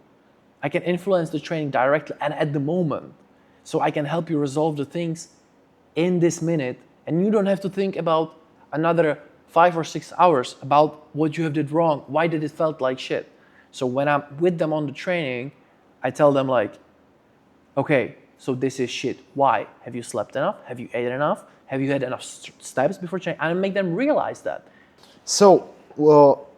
I can influence the training directly and at the moment. So I can help you resolve the things in this minute, and you don't have to think about another 5 or 6 hours about what you have did wrong. Why did it felt like shit? So when I'm with them on the training, I tell them like, okay, so this is shit. Why? Have you slept enough? Have you ate enough? Have you had enough steps before training? And make them realize that. So,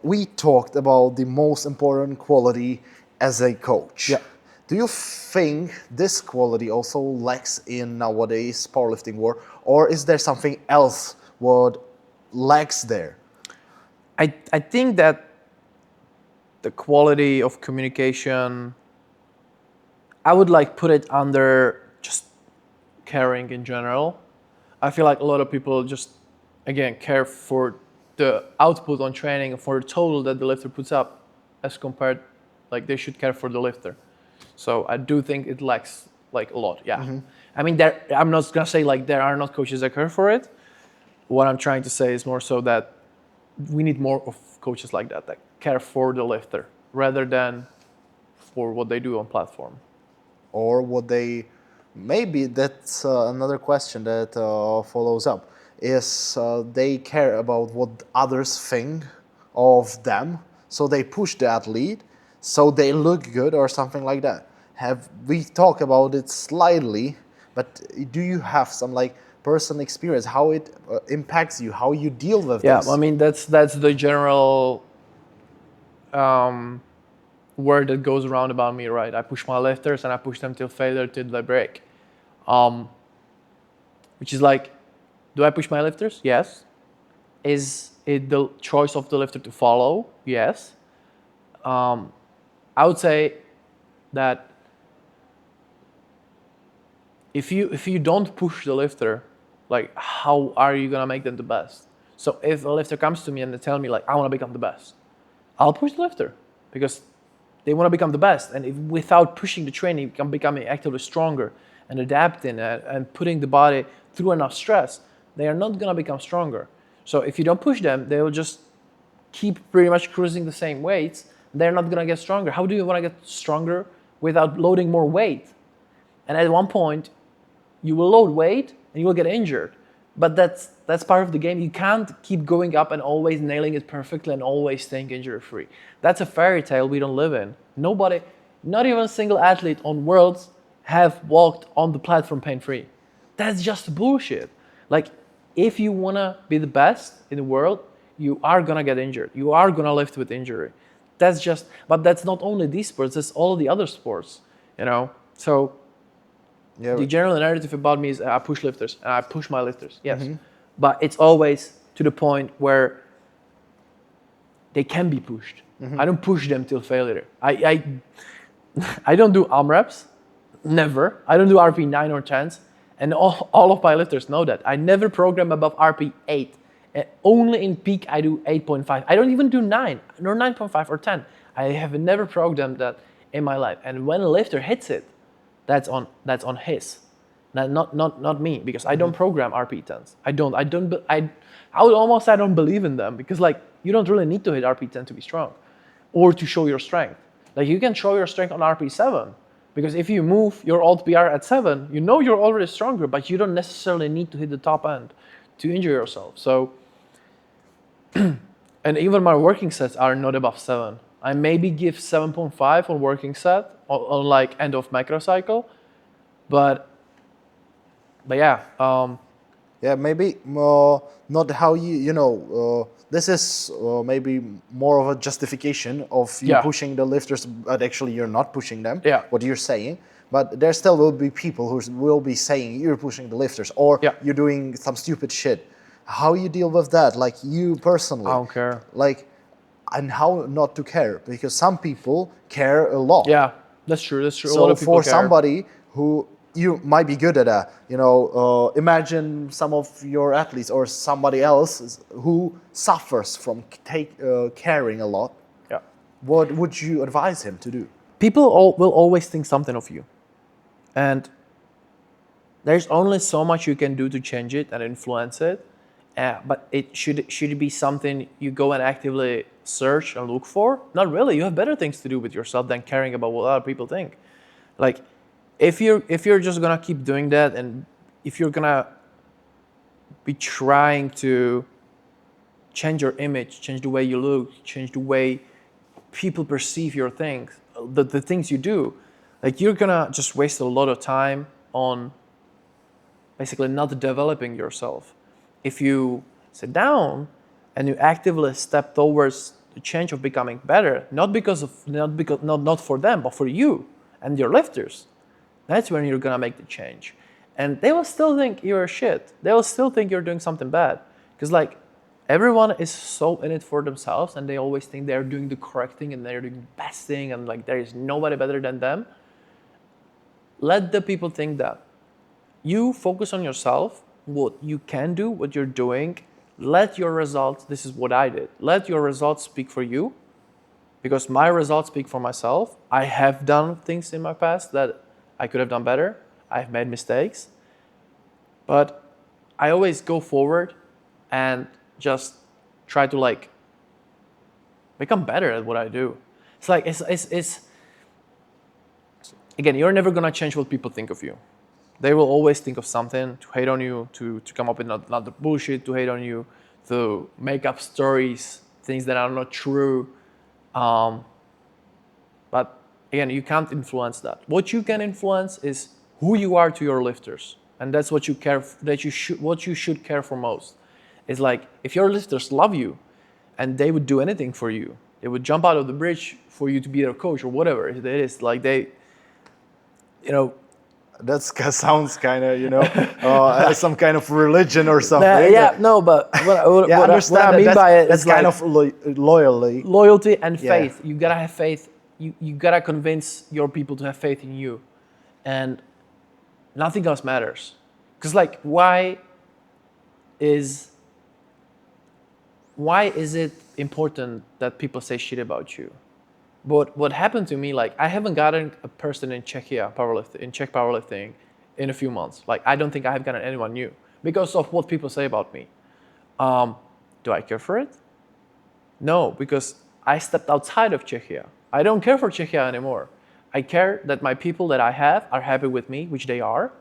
we talked about the most important quality as a coach. Yeah. Do you think this quality also lacks in nowadays powerlifting world, or is there something else what lacks there? I think that the quality of communication, I would like put it under just caring in general. I feel like a lot of people just, again, care for the output on training, for the total that the lifter puts up, as compared, like, they should care for the lifter. So I do think it lacks like a lot. Yeah. I mean, I'm not gonna say like there are not coaches that care for it. What I'm trying to say is more so that we need more of coaches like that care for the lifter rather than for what they do on platform. Or what they, maybe that's another question that follows up, is they care about what others think of them, so they push the athlete so they look good or something like that. Have we talked about it slightly, but do you have some like personal experience how it impacts you, how you deal with Yeah, this? I mean that's the general word that goes around about me, right? I push my lifters and I push them till failure, till they break. Which is like, do I push my lifters? Yes. Is it the choice of the lifter to follow? Yes. I would say that if you don't push the lifter, like, how are you gonna make them the best? So if a lifter comes to me and they tell me like, I want to become the best, I'll push the lifter because they want to become the best. And if without pushing the training, becoming actively stronger and adapting and putting the body through enough stress, they are not gonna become stronger. So if you don't push them, they will just keep pretty much cruising the same weights. They're not gonna get stronger. How do you want to get stronger without loading more weight? And at one point, you will load weight and you will get injured. But that's part of the game. You can't keep going up and always nailing it perfectly and always staying injury free. That's a fairy tale we don't live in. Nobody, not even a single athlete on Worlds, have walked on the platform pain free. That's just bullshit. Like, if you wanna be the best in the world, you are gonna get injured. You are gonna lift with injury. But that's not only these sports, that's all the other sports, you know? So Yeah, the general narrative about me is I push lifters and I push my lifters, yes. But it's always to the point where they can be pushed. I don't push them till failure. I don't do arm reps, never. I don't do RP 9 or 10s, and all of my lifters know that. I never program above RP 8. Only in peak I do 8.5. I don't even do 9, nor 9.5 or 10. I have never programmed that in my life. And when a lifter hits it, that's on his, not me, because I don't program RP10s. I would almost say I don't believe in them, because like, you don't really need to hit RP10 to be strong or to show your strength. Like, you can show your strength on RP7, because if you move your alt PR at 7, you know you're already stronger, but you don't necessarily need to hit the top end to injure yourself. So, and even my working sets are not above 7. I maybe give 7.5 on working set on like end of macro cycle, but yeah. Yeah, maybe not how this is maybe more of a justification of you Yeah. pushing the lifters, but actually you're not pushing them, Yeah. what you're saying. But there still will be people who will be saying you're pushing the lifters or Yeah. you're doing some stupid shit. How you deal with that, like you personally? I don't care. Like, and how not to care? Because some people care a lot. Yeah, that's true. That's true. A So lot of people for care. somebody who you might be good at that, imagine some of your athletes or somebody else who suffers from caring a lot. Yeah. What would you advise him to do? People will always think something of you, and there's only so much you can do to change it and influence it. But it should be something you go and actively search and look for. Not really. You have better things to do with yourself than caring about what other people think. Like, if you're just gonna keep doing that, and if you're gonna be trying to change your image, change the way you look, change the way people perceive your things, the things you do, like, you're gonna just waste a lot of time on basically not developing yourself. If you sit down and you actively step towards the change of becoming better, not for them, but for you and your lifters, that's when you're gonna make the change. And they will still think you're shit. They will still think you're doing something bad. Because, like, everyone is so in it for themselves, and they always think they're doing the correct thing and they're doing the best thing, and like there is nobody better than them. Let the people think that. You focus on yourself, what you can do, what you're doing. Let your results, this is what I did, let your results speak for you, because my results speak for myself. I have done things in my past that I could have done better. I've made mistakes. But I always go forward and just try to, like, become better at what I do. It's like, it's again, you're never gonna change what people think of you. They will always think of something to hate on you, to come up with another bullshit, to hate on you, to make up stories, things that are not true. But again, you can't influence that. What you can influence is who you are to your lifters, and that's what you care. What you should care for most. Is like, if your lifters love you, and they would do anything for you, they would jump out of the bridge for you to be their coach or whatever it is. Like, they, That sounds kind of, some kind of religion or something. yeah, no, but what I mean by it is is kind like of loyalty and Yeah. faith. You gotta have faith. You gotta convince your people to have faith in you, and nothing else matters. Because, like, why is it important that people say shit about you? But what happened to me, like, I haven't gotten a person in Czech powerlifting in a few months. Like, I don't think I have gotten anyone new because of what people say about me. Do I care for it? No, because I stepped outside of Czechia. I don't care for Czechia anymore. I care that my people that I have are happy with me, which they are.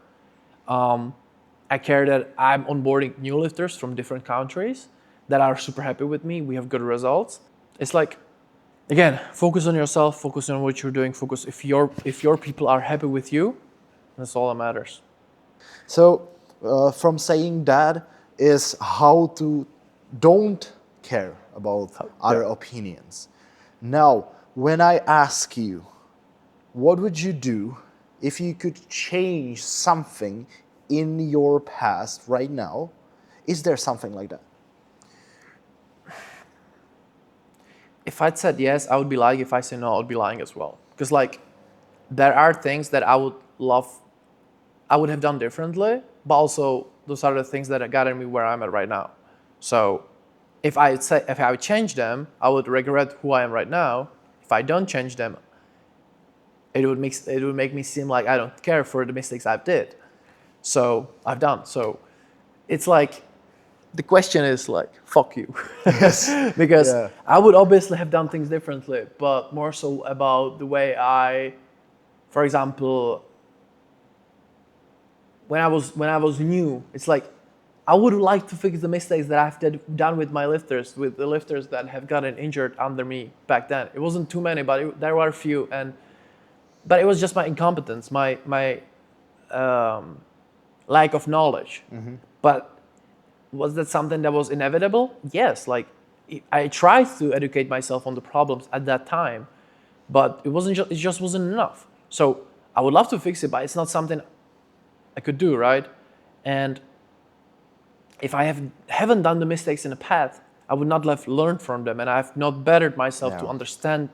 I care that I'm onboarding new lifters from different countries that are super happy with me. We have good results. It's like, again, focus on yourself, focus on what you're doing, focus if your people are happy with you, that's all that matters. So from saying that is how to don't care about other opinions. Now, when I ask you, what would you do if you could change something in your past right now? Is there something like that? If I'd said yes, I would be lying. If I say no, I would be lying as well. Because, like, there are things that I would have done differently, but also those are the things that gotten me where I'm at right now. So if I would change them, I would regret who I am right now. If I don't change them, it would make me seem like I don't care for the mistakes I've did. So I've done. So it's like, the question is like, fuck you. Yes. Because Yeah. I would obviously have done things differently, but more so about the way for example, when I was new, it's like, I would like to fix the mistakes that I've done with my lifters, with the lifters that have gotten injured under me back then. It wasn't too many, but there were a few, but it was just my incompetence, my lack of knowledge. Mm-hmm. But was that something that was inevitable? Yes. Like I tried to educate myself on the problems at that time, but it just wasn't enough. So I would love to fix it, but it's not something I could do, right? And if I haven't done the mistakes in the past, I would not have learned from them, and I have not bettered myself to understand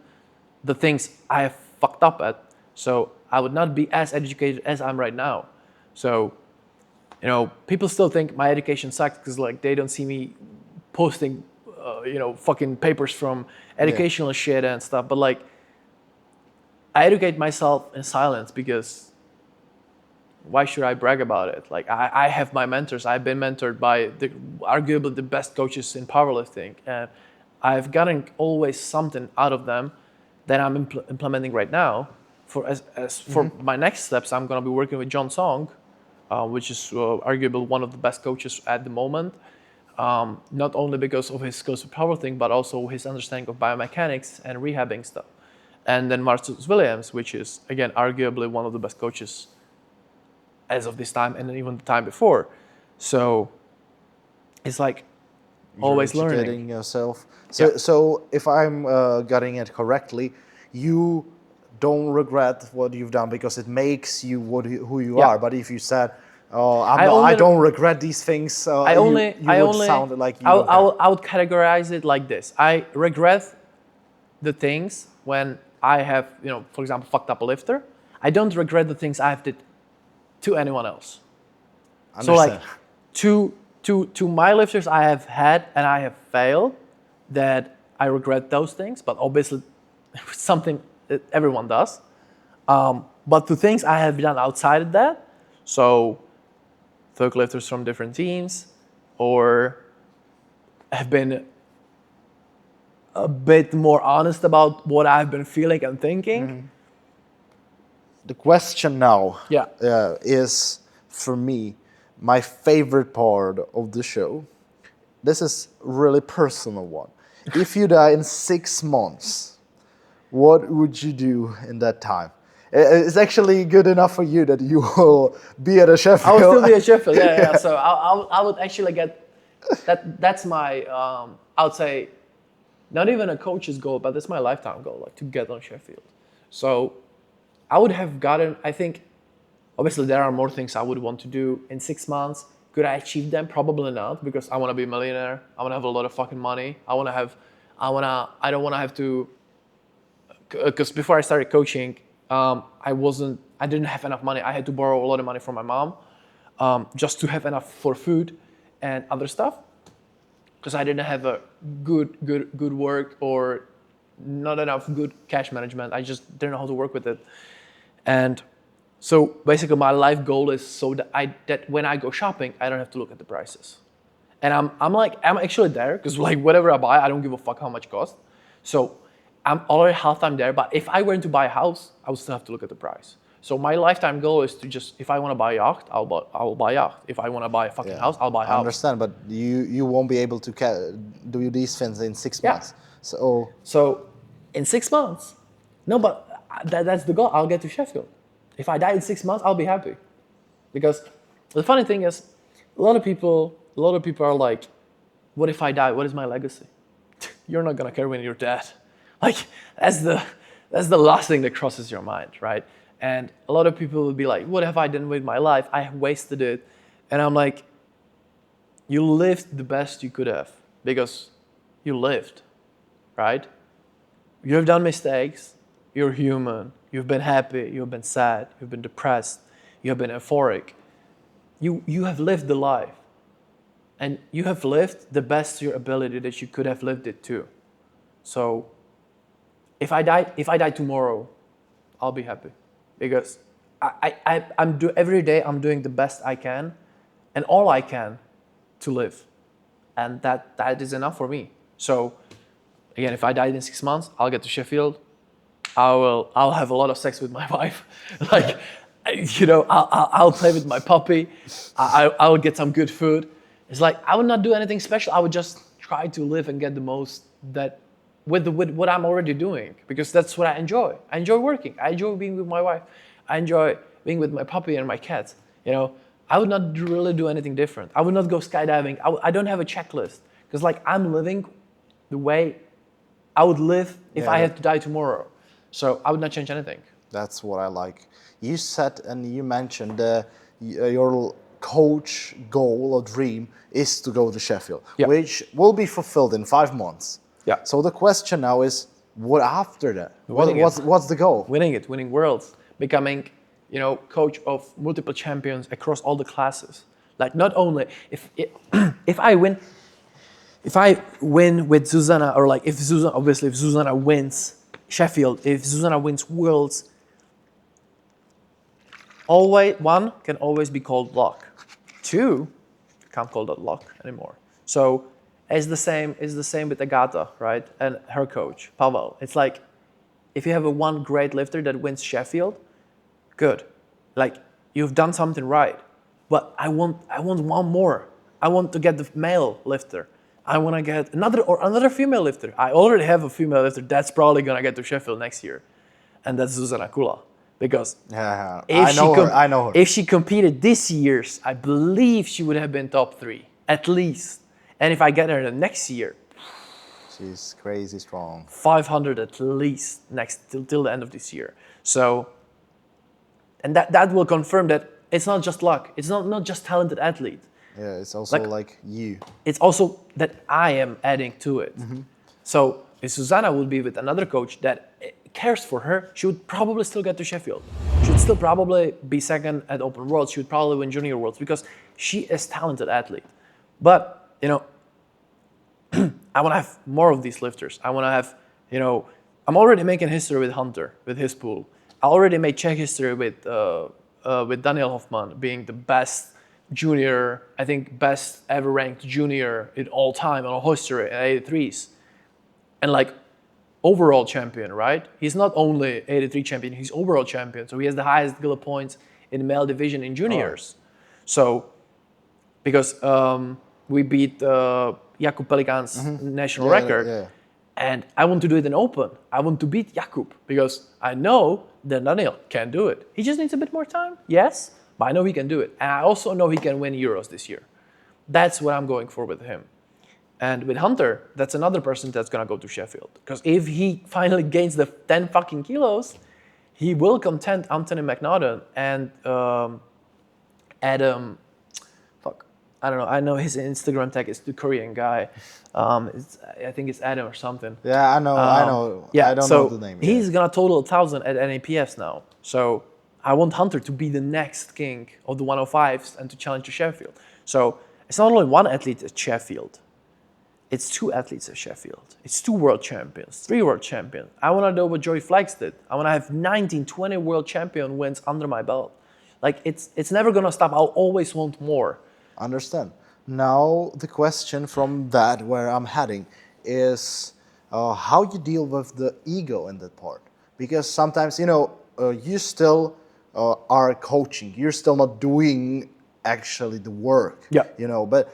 the things I have fucked up at. So I would not be as educated as I'm right now. So, people still think my education sucks because like they don't see me posting, fucking papers from educational shit and stuff. But like, I educate myself in silence because why should I brag about it? Like I have my mentors. I've been mentored by arguably the best coaches in powerlifting, and I've gotten always something out of them that I'm implementing right now. For my next steps, I'm gonna be working with John Song, which is arguably one of the best coaches at the moment. Not only because of his skills with powerlifting, but also his understanding of biomechanics and rehabbing stuff. And then Marcus Williams, which is again arguably one of the best coaches as of this time and even the time before. So it's like always You're learning. educating yourself. So if I'm getting it correctly, you don't regret what you've done because it makes you who you are. But if you said, "Oh, I don't regret these things," you would sound like you don't care. I would categorize it like this: I regret the things when I have, for example, fucked up a lifter. I don't regret the things I have did to anyone else. So like to my lifters I have had and I have failed, that I regret those things, but obviously it's something that everyone does. But to things I have done outside of that, so thug lifters from different teams, or have been a bit more honest about what I've been feeling and thinking. The question now Yeah. is, for me, my favorite part of the show. This is really personal one. If you die in 6 months, what would you do in that time? It's actually good enough for you that you will be at a Sheffield. I will still be at Sheffield, yeah. So I would actually get that. That's my I would say not even a coach's goal, but that's my lifetime goal, like to get on Sheffield. So I would have gotten. I think obviously there are more things I would want to do in 6 months. Could I achieve them? Probably not, because I want to be a millionaire. I want to have a lot of fucking money. I don't want to have to. Because before I started coaching, I didn't have enough money. I had to borrow a lot of money from my mom, just to have enough for food and other stuff. Because I didn't have a good work, or not enough good cash management. I just didn't know how to work with it. And so basically my life goal is so that when I go shopping, I don't have to look at the prices. And I'm actually there, because like whatever I buy, I don't give a fuck how much it costs. So I'm already half-time there, but if I were to buy a house, I would still have to look at the price. So my lifetime goal is to just, if I want to buy a yacht, I will buy a yacht. If I want to buy a fucking house, I'll buy a house. I understand, but you won't be able to do these things in 6 months. So in 6 months, no, but that's the goal. I'll get to Sheffield. If I die in 6 months, I'll be happy. Because the funny thing is, a lot of people are like, what if I die? What is my legacy? You're not gonna care when you're dead. Like that's the last thing that crosses your mind, right? And a lot of people will be like, what have I done with my life? I have wasted it. And I'm like, you lived the best you could have, because you lived, right? You have done mistakes. You're human. You've been happy. You've been sad. You've been depressed. You have been euphoric. You have lived the life. And you have lived the best to your ability that you could have lived it too. So if I die tomorrow, I'll be happy, because every day I'm doing the best I can and all I can to live, and that is enough for me. So again, if I died in 6 months, I'll get to Sheffield. I'll have a lot of sex with my wife, like I'll play with my puppy. I'll get some good food. It's like I would not do anything special. I would just try to live and get the most that. With what I'm already doing, because that's what I enjoy. I enjoy working. I enjoy being with my wife. I enjoy being with my puppy and my cats. I would not really do anything different. I would not go skydiving. I don't have a checklist because like I'm living the way I would live if I had to die tomorrow. So I would not change anything. That's what I like. You said and you mentioned your coach goal or dream is to go to Sheffield, Yeah. which will be fulfilled in 5 months. Yeah. So the question now is, what after that? Winning it. What's the goal? Winning worlds, becoming, coach of multiple champions across all the classes. Like not only if I win with Zuzana, or like if Zuzana wins Sheffield, if Zuzana wins Worlds, one can always be called luck. Two, can't call that luck anymore. So it's the same with Agata, right? And her coach, Pavel. It's like if you have one great lifter that wins Sheffield, good. Like you've done something right. But I want one more. I want to get the male lifter. I want to get another female lifter. I already have a female lifter that's probably gonna get to Sheffield next year, and that's Zuzana Kula. Because I know her. If she competed this year's, I believe she would have been top 3 at least. And if I get her the next year, she's crazy strong. 500 at least till the end of this year. So, and that will confirm that it's not just luck. It's not just talented athlete. Yeah, it's also like you. It's also that I am adding to it. Mm-hmm. So if Zuzana would be with another coach that cares for her, she would probably still get to Sheffield. She would still probably be second at Open Worlds. She would probably win Junior Worlds because she is a talented athlete. But, I want to have more of these lifters. I want to have, I'm already making history with Hunter, with his pool. I already made Czech history with Daniel Hoffman being the best junior, I think best ever ranked junior in all time on history at 83s. And like overall champion, right? He's not only 83 champion, he's overall champion. So he has the highest Gila points in the male division in juniors. So because we beat Jakub Pelikan's national record. Yeah. And I want to do it in open. I want to beat Jakub because I know that Daniel can do it. He just needs a bit more time, yes, but I know he can do it. And I also know he can win Euros this year. That's what I'm going for with him. And with Hunter, that's another person that's going to go to Sheffield. Because if he finally gains the 10 fucking kilos, he will contend Anthony McNaughton and Adam... I don't know. I know his Instagram tag is the Korean guy. I think it's Adam or something. Yeah, I know. Yeah, I don't know the name. He's gonna total 1,000 at NAPS now. So I want Hunter to be the next king of the 105s and to challenge to Sheffield. So it's not only one athlete at Sheffield. It's 2 athletes at Sheffield. It's 2 world champions, 3 world champions. I want to know what Joey Flex did. I want to have 19, 20 world champion wins under my belt. Like it's never gonna stop. I'll always want more. Understand. Now the question from that where I'm heading is how you deal with the ego in that part, because sometimes you still are coaching, you're still not doing actually the work. Yeah. But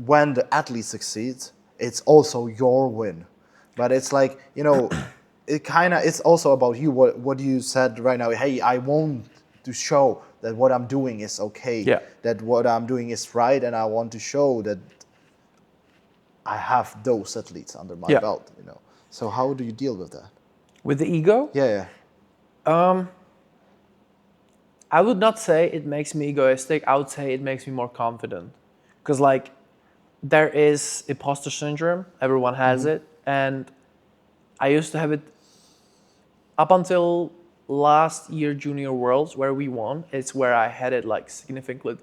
when the athlete succeeds, it's also your win. But it's like it's also about you. What you said right now. Hey, I want to show that what I'm doing is okay, that what I'm doing is right, and I want to show that I have those athletes under my belt, So how do you deal with that? With the ego? Yeah. I would not say it makes me egoistic. I would say it makes me more confident. Because there is imposter syndrome. Everyone has it. And I used to have it up until last year Junior Worlds where we won. It's where I had it significantly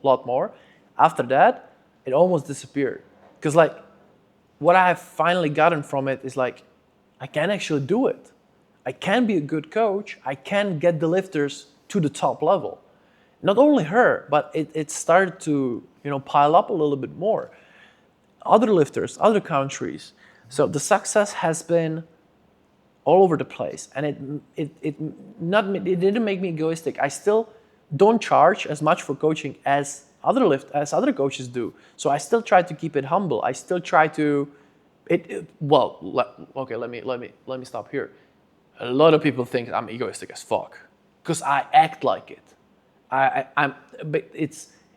lot more. After that, it almost disappeared. Because what I have finally gotten from it is I can actually do it. I can be a good coach. I can get the lifters to the top level. Not only her, but it started to pile up a little bit more. Other lifters, other countries. So the success has been all over the place, and it didn't make me egoistic. I still don't charge as much for coaching as other coaches do. So I still try to keep it humble. I still try to. Let me stop here. A lot of people think I'm egoistic as fuck because I act like it. but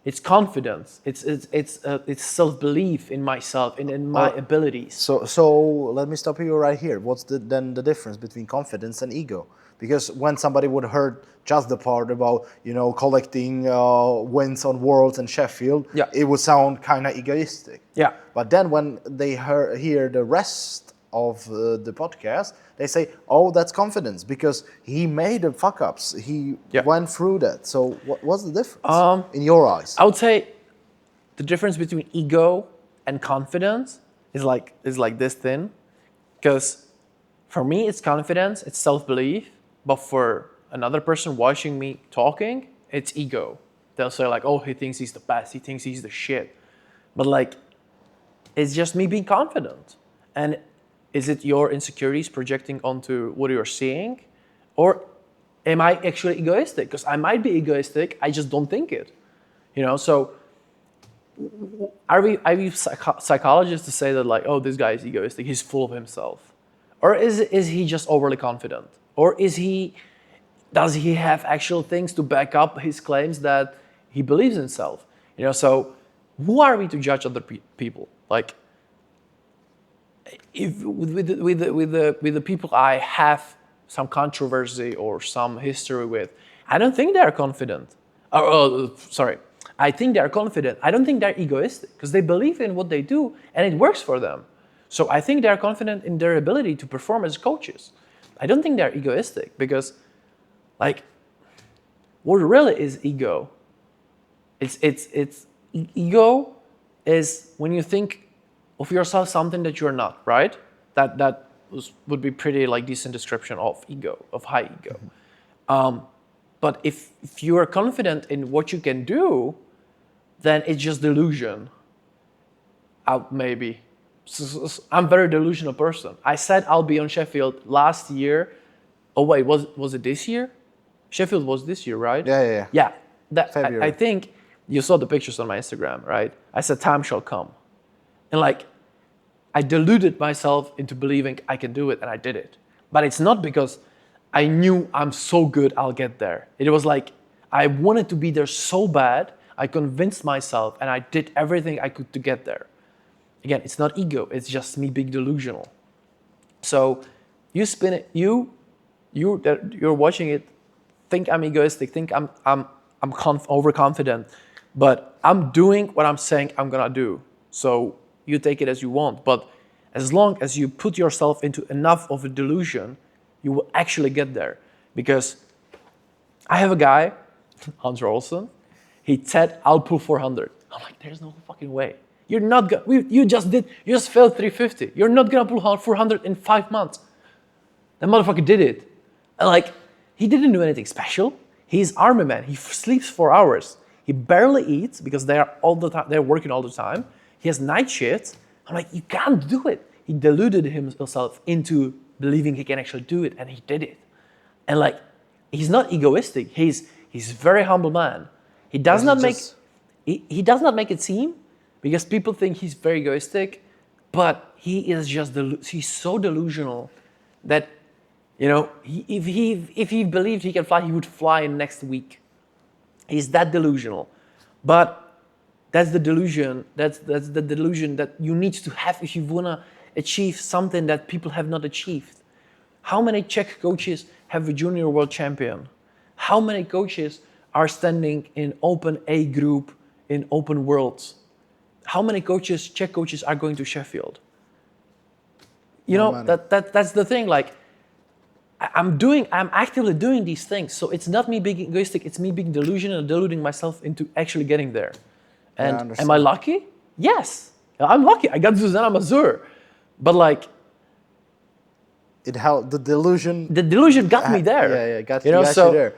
it's confidence. It's self-belief in myself and in my abilities. So let me stop you right here. What's then the difference between confidence and ego? Because when somebody would heard just the part about collecting wins on Worlds and Sheffield, Yeah. it would sound kind of egoistic. Yeah. But then when they hear the rest of the podcast, they say, "Oh, that's confidence because he made the fuck ups. He Yeah. went through that." So what's the difference in your eyes? I would say the difference between ego and confidence is like this thin, because for me it's confidence, it's self-belief, but for another person watching me talking, it's ego. They'll say like, "Oh, he thinks he's the best. He thinks he's the shit," but like, it's just me being confident. And is it your insecurities projecting onto what you're seeing, or am I actually egoistic? Because I might be egoistic, I just don't think it. So are we psychologists to say that like, oh, this guy is egoistic, he's full of himself? Or is he just overly confident? Or does he have actual things to back up his claims that he believes in himself? So who are we to judge other people? Like, if with the people I have some controversy or some history with, I don't think they're confident. I think they're confident. I don't think they're egoistic because they believe in what they do and it works for them. So I think they're confident in their ability to perform as coaches. I don't think they're egoistic because, like, what really is ego? Ego is when you think of yourself something that you're not, right? That would be pretty like decent description of ego, of high ego. But if you are confident in what you can do, then it's just delusion. Maybe. I'm a very delusional person. I said I'll be on Sheffield last year. Oh wait, was it this year? Sheffield was this year, right? Yeah. Yeah. February. I think you saw the pictures on my Instagram, right? I said time shall come. And like, I deluded myself into believing I can do it, and I did it. But it's not because I knew I'm so good I'll get there. It was like I wanted to be there so bad, I convinced myself, and I did everything I could to get there. Again, it's not ego, it's just me being delusional. So you spin it, you're watching it, think I'm egoistic, think I'm overconfident, but I'm doing what I'm saying I'm gonna do. So you take it as you want, but as long as you put yourself into enough of a delusion, you will actually get there. Because I have a guy, Hans Rolson, he said, "I'll pull 400. I'm like, there's no fucking way. You're not gonna, you just failed 350. You're not gonna pull 400 in 5 months. That motherfucker did it. And like, he didn't do anything special. He's army man. He sleeps 4 hours. He barely eats because they're working all the time. He has night shifts. I'm like, you can't do it. He deluded himself into believing he can actually do it, and he did it. And like, he's not egoistic. He's a very humble man. He does not make it seem, because people think he's very egoistic, but he's so delusional that, if he believed he can fly, he would fly in next week. He's that delusional. But that's the delusion. That's the delusion that you need to have if you wanna achieve something that people have not achieved. How many Czech coaches have a junior world champion? How many coaches are standing in open A group in open worlds? How many Czech coaches are going to Sheffield? That's the thing. Like, I'm actively doing these things. So it's not me being egoistic, it's me being delusional and deluding myself into actually getting there. And am I lucky? Yes, I'm lucky. I got Zuzana Mazur. But like, it helped the delusion. The delusion got me there. Yeah, got you there.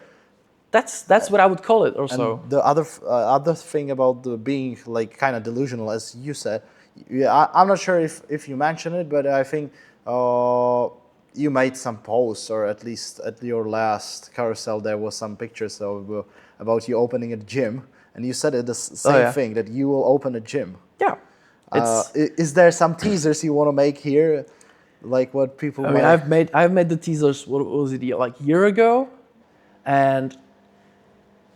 That's what I would call it also. And the other thing about being like kind of delusional, as you said, I'm not sure if you mentioned it, but I think you made some posts, or at least at your last carousel there was some pictures about you opening a gym, and you said it the same thing, that you will open a gym. Yeah. Is there some teasers you want to make here, like what people? I've made the teasers. What was it, like a year ago, and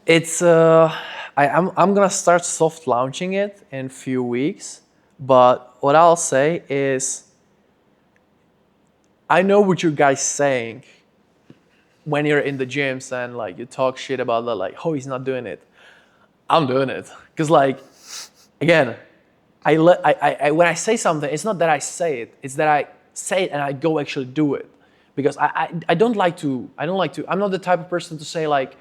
It's I'm gonna start soft launching it in a few weeks, but what I'll say is I know what you guys saying when you're in the gyms and like you talk shit about that, like, oh, he's not doing it. I'm doing it because like again, when I say something, it's not that I say it, it's that I say it and I go actually do it. Because I don't like to, I'm not the type of person to say like,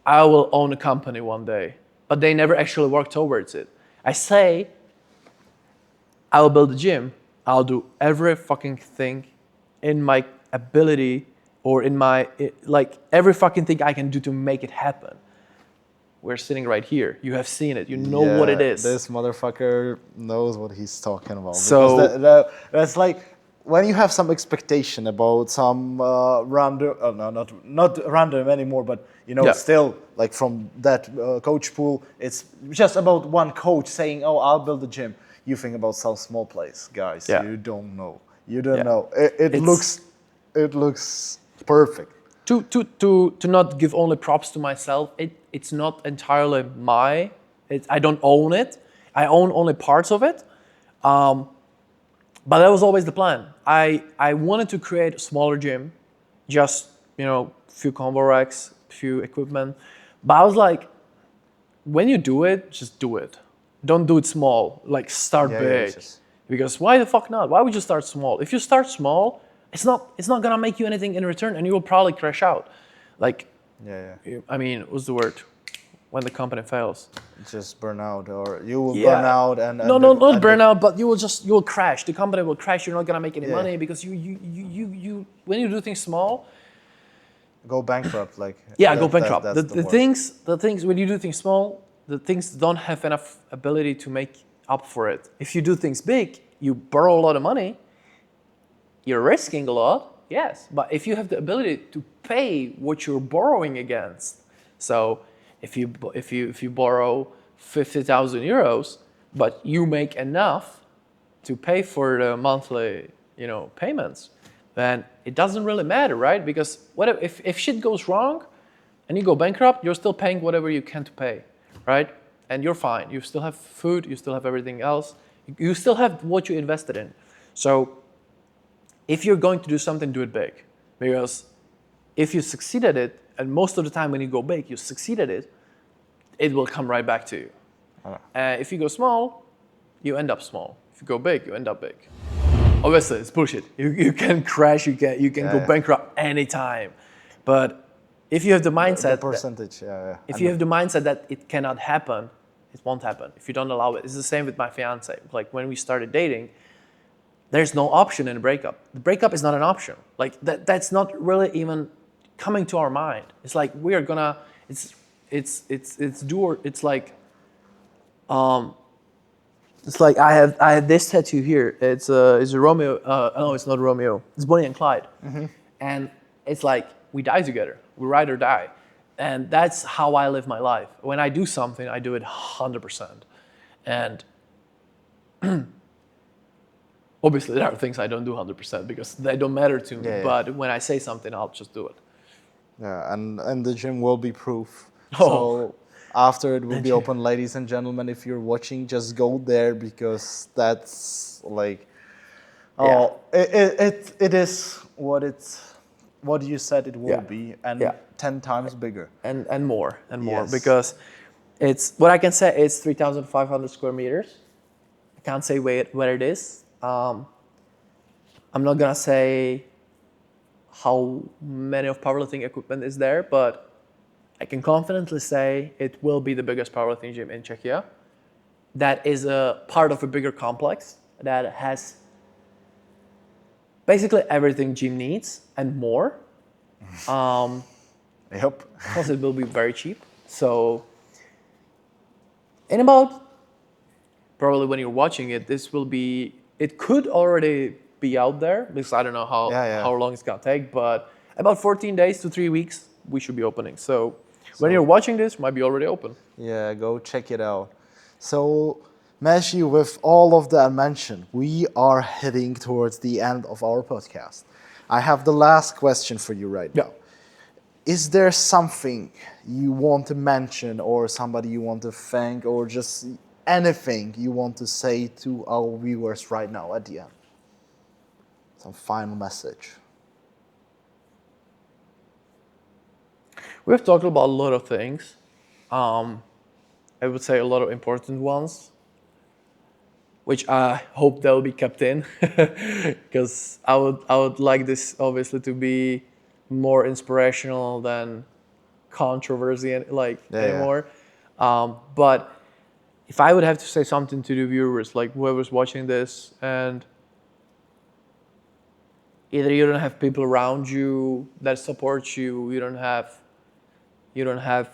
I will own a company one day, but they never actually work towards it. I say, I will build a gym, I'll do every fucking thing in my ability or in my, like every fucking thing I can do to make it happen. We're sitting right here. You have seen it. You know what it is. This motherfucker knows what he's talking about. So- Because that's like when you have some expectation about some random, not random anymore, but you know, Yeah. still like from that coach pool, it's just about one coach saying, "Oh, I'll build a gym." You think about some small place, guys. Yeah. You don't know. You don't Yeah. know. It looks perfect. To not give only props to myself, it's not entirely I don't own it. I own only parts of it. But that was always the plan. I wanted to create a smaller gym, just, you know, few combo racks, few equipment. But I was like, when you do it, just do it. Don't do it small. Like start big. Because why the fuck not? Why would you start small? If you start small, it's not gonna make you anything in return, and you will probably crash out. Like, I mean, what's the word? When the company fails. Just burn out, or you will Yeah. burn out and Not burn out, but you will crash. The company will crash. You're not gonna make any money because you when you do things small. Go bankrupt, like Go bankrupt. that's The things when you do things small, the things don't have enough ability to make up for it. If you do things big, you borrow a lot of money. You're risking a lot, yes, but if you have the ability to pay what you're borrowing against, so if you borrow 50,000 euros, but you make enough to pay for the monthly, you know, payments, then it doesn't really matter, right? Because if shit goes wrong and you go bankrupt, you're still paying whatever you can to pay, right? And you're fine. You still have food, you still have everything else. You still have what you invested in. So if you're going to do something, do it big. Because if you succeed at it, and most of the time when you go big, you succeed at it, it will come right back to you. If you go small, you end up small. If you go big, you end up big. Obviously, it's bullshit. You can crash, you can go bankrupt anytime. But if you have the mindset, the percentage, if you have the mindset that it cannot happen, it won't happen. If you don't allow it, it's the same with my fiance. Like when we started dating, there's no option in a breakup. The breakup is not an option. Like that's not really even coming to our mind. It's like we are gonna. It's like I had this tattoo here. It's a Romeo. No, it's not Romeo. It's Bonnie and Clyde. And it's like we die together. We ride or die. And that's how I live my life. When I do something, I do it 100%. And obviously, there are things I don't do 100% because they don't matter to me. But when I say something, I'll just do it. Yeah, and the gym will be proof. Oh. So after it will be open, ladies and gentlemen, if you're watching, just go there because that's like, it is what you said it will be, and 10 times bigger. And more Yes. because it's what I can say. It's 3,500 square meters. I can't say where it is. I'm not gonna say how many of powerlifting equipment is there, but I can confidently say it will be the biggest powerlifting gym in Czechia. That is a part of a bigger complex that has basically everything gym needs and more. Yep. Plus, it will be very cheap. So, in about probably when you're watching it, it could already be out there because I don't know how long it's gonna take, but about 14 days to 3 weeks, we should be opening. So when you're watching this, it might be already open. Yeah, go check it out. So, Meshi, with all of that mentioned, we are heading towards the end of our podcast. I have the last question for you right now. is there something you want to mention or somebody you want to thank or just anything you want to say to our viewers right now at the end? Some final message. We've talked about a lot of things. I would say a lot of important ones, which I hope they'll be kept in, because I would like this obviously to be more inspirational than controversy anymore. But if I would have to say something to the viewers, like whoever's watching this, and either you don't have people around you that support you, you don't have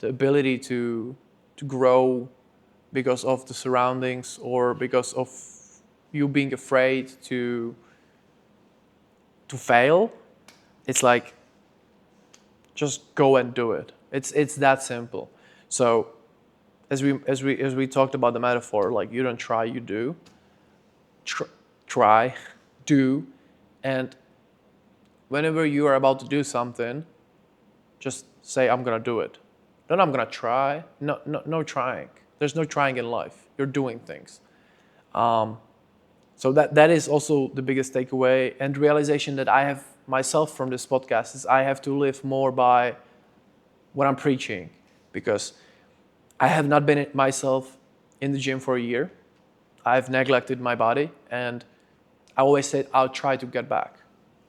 the ability to grow because of the surroundings or because of you being afraid to fail, it's like just go and do it. It's that simple. So as we talked about the metaphor, like you don't try, you do. Try, do, and whenever you are about to do something, just say I'm gonna do it. Then I'm gonna try. No trying. There's no trying in life. You're doing things. So that is also the biggest takeaway and realization that I have myself from this podcast is I have to live more by what I'm preaching, because I have not been myself in the gym for a year. I've neglected my body, and I always said I'll try to get back.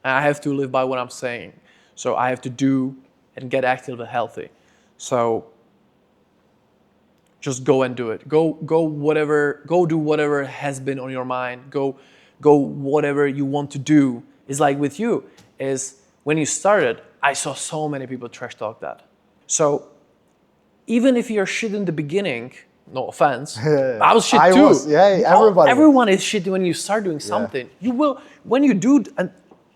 And I have to live by what I'm saying. So I have to do and get active and healthy. So just go and do it. Go do whatever has been on your mind. Go whatever you want to do. It's like with you, is when you started, I saw so many people trash talk that. So even if you're shit in the beginning, no offense, I was shit too. Everybody. Everyone is shit when you start doing something. You will, when you do and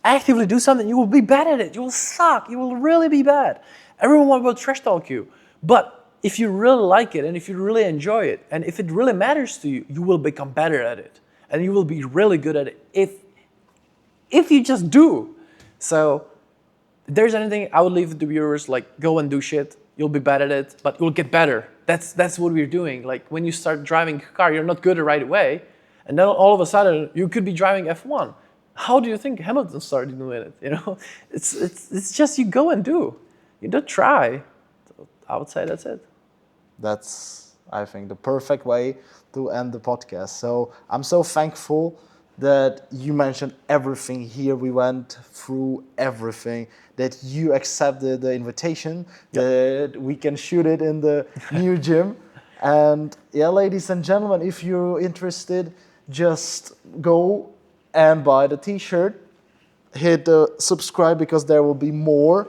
actively do something, you will be bad at it. You will suck. You will really be bad. Everyone will trash talk you. But if you really like it and if you really enjoy it and if it really matters to you, you will become better at it. And you will be really good at it if you just do. So if there's anything I would leave the viewers, like go and do shit. You'll be bad at it, but you'll get better. That's what we're doing. Like when you start driving a car, you're not good at it right away. And then all of a sudden you could be driving F1. How do you think Hamilton started doing it? You know, it's just you go and do. You don't try. So I would say that's it. That's, I think, the perfect way to end the podcast. So I'm so thankful that you mentioned everything here. We went through everything, that you accepted the invitation, that we can shoot it in the new gym. And yeah, ladies and gentlemen, if you're interested, just go and buy the t-shirt, hit the subscribe because there will be more,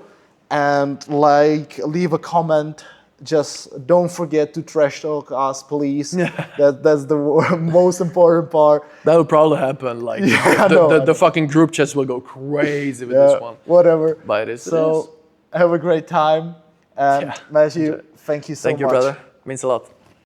and leave a comment. Just don't forget to trash talk us, please. That's the most important part. That will probably happen. Like the fucking group chats will go crazy with this one. Whatever. But it is. So have a great time, and Matthew, thank you so much. Thank you, brother. Means a lot.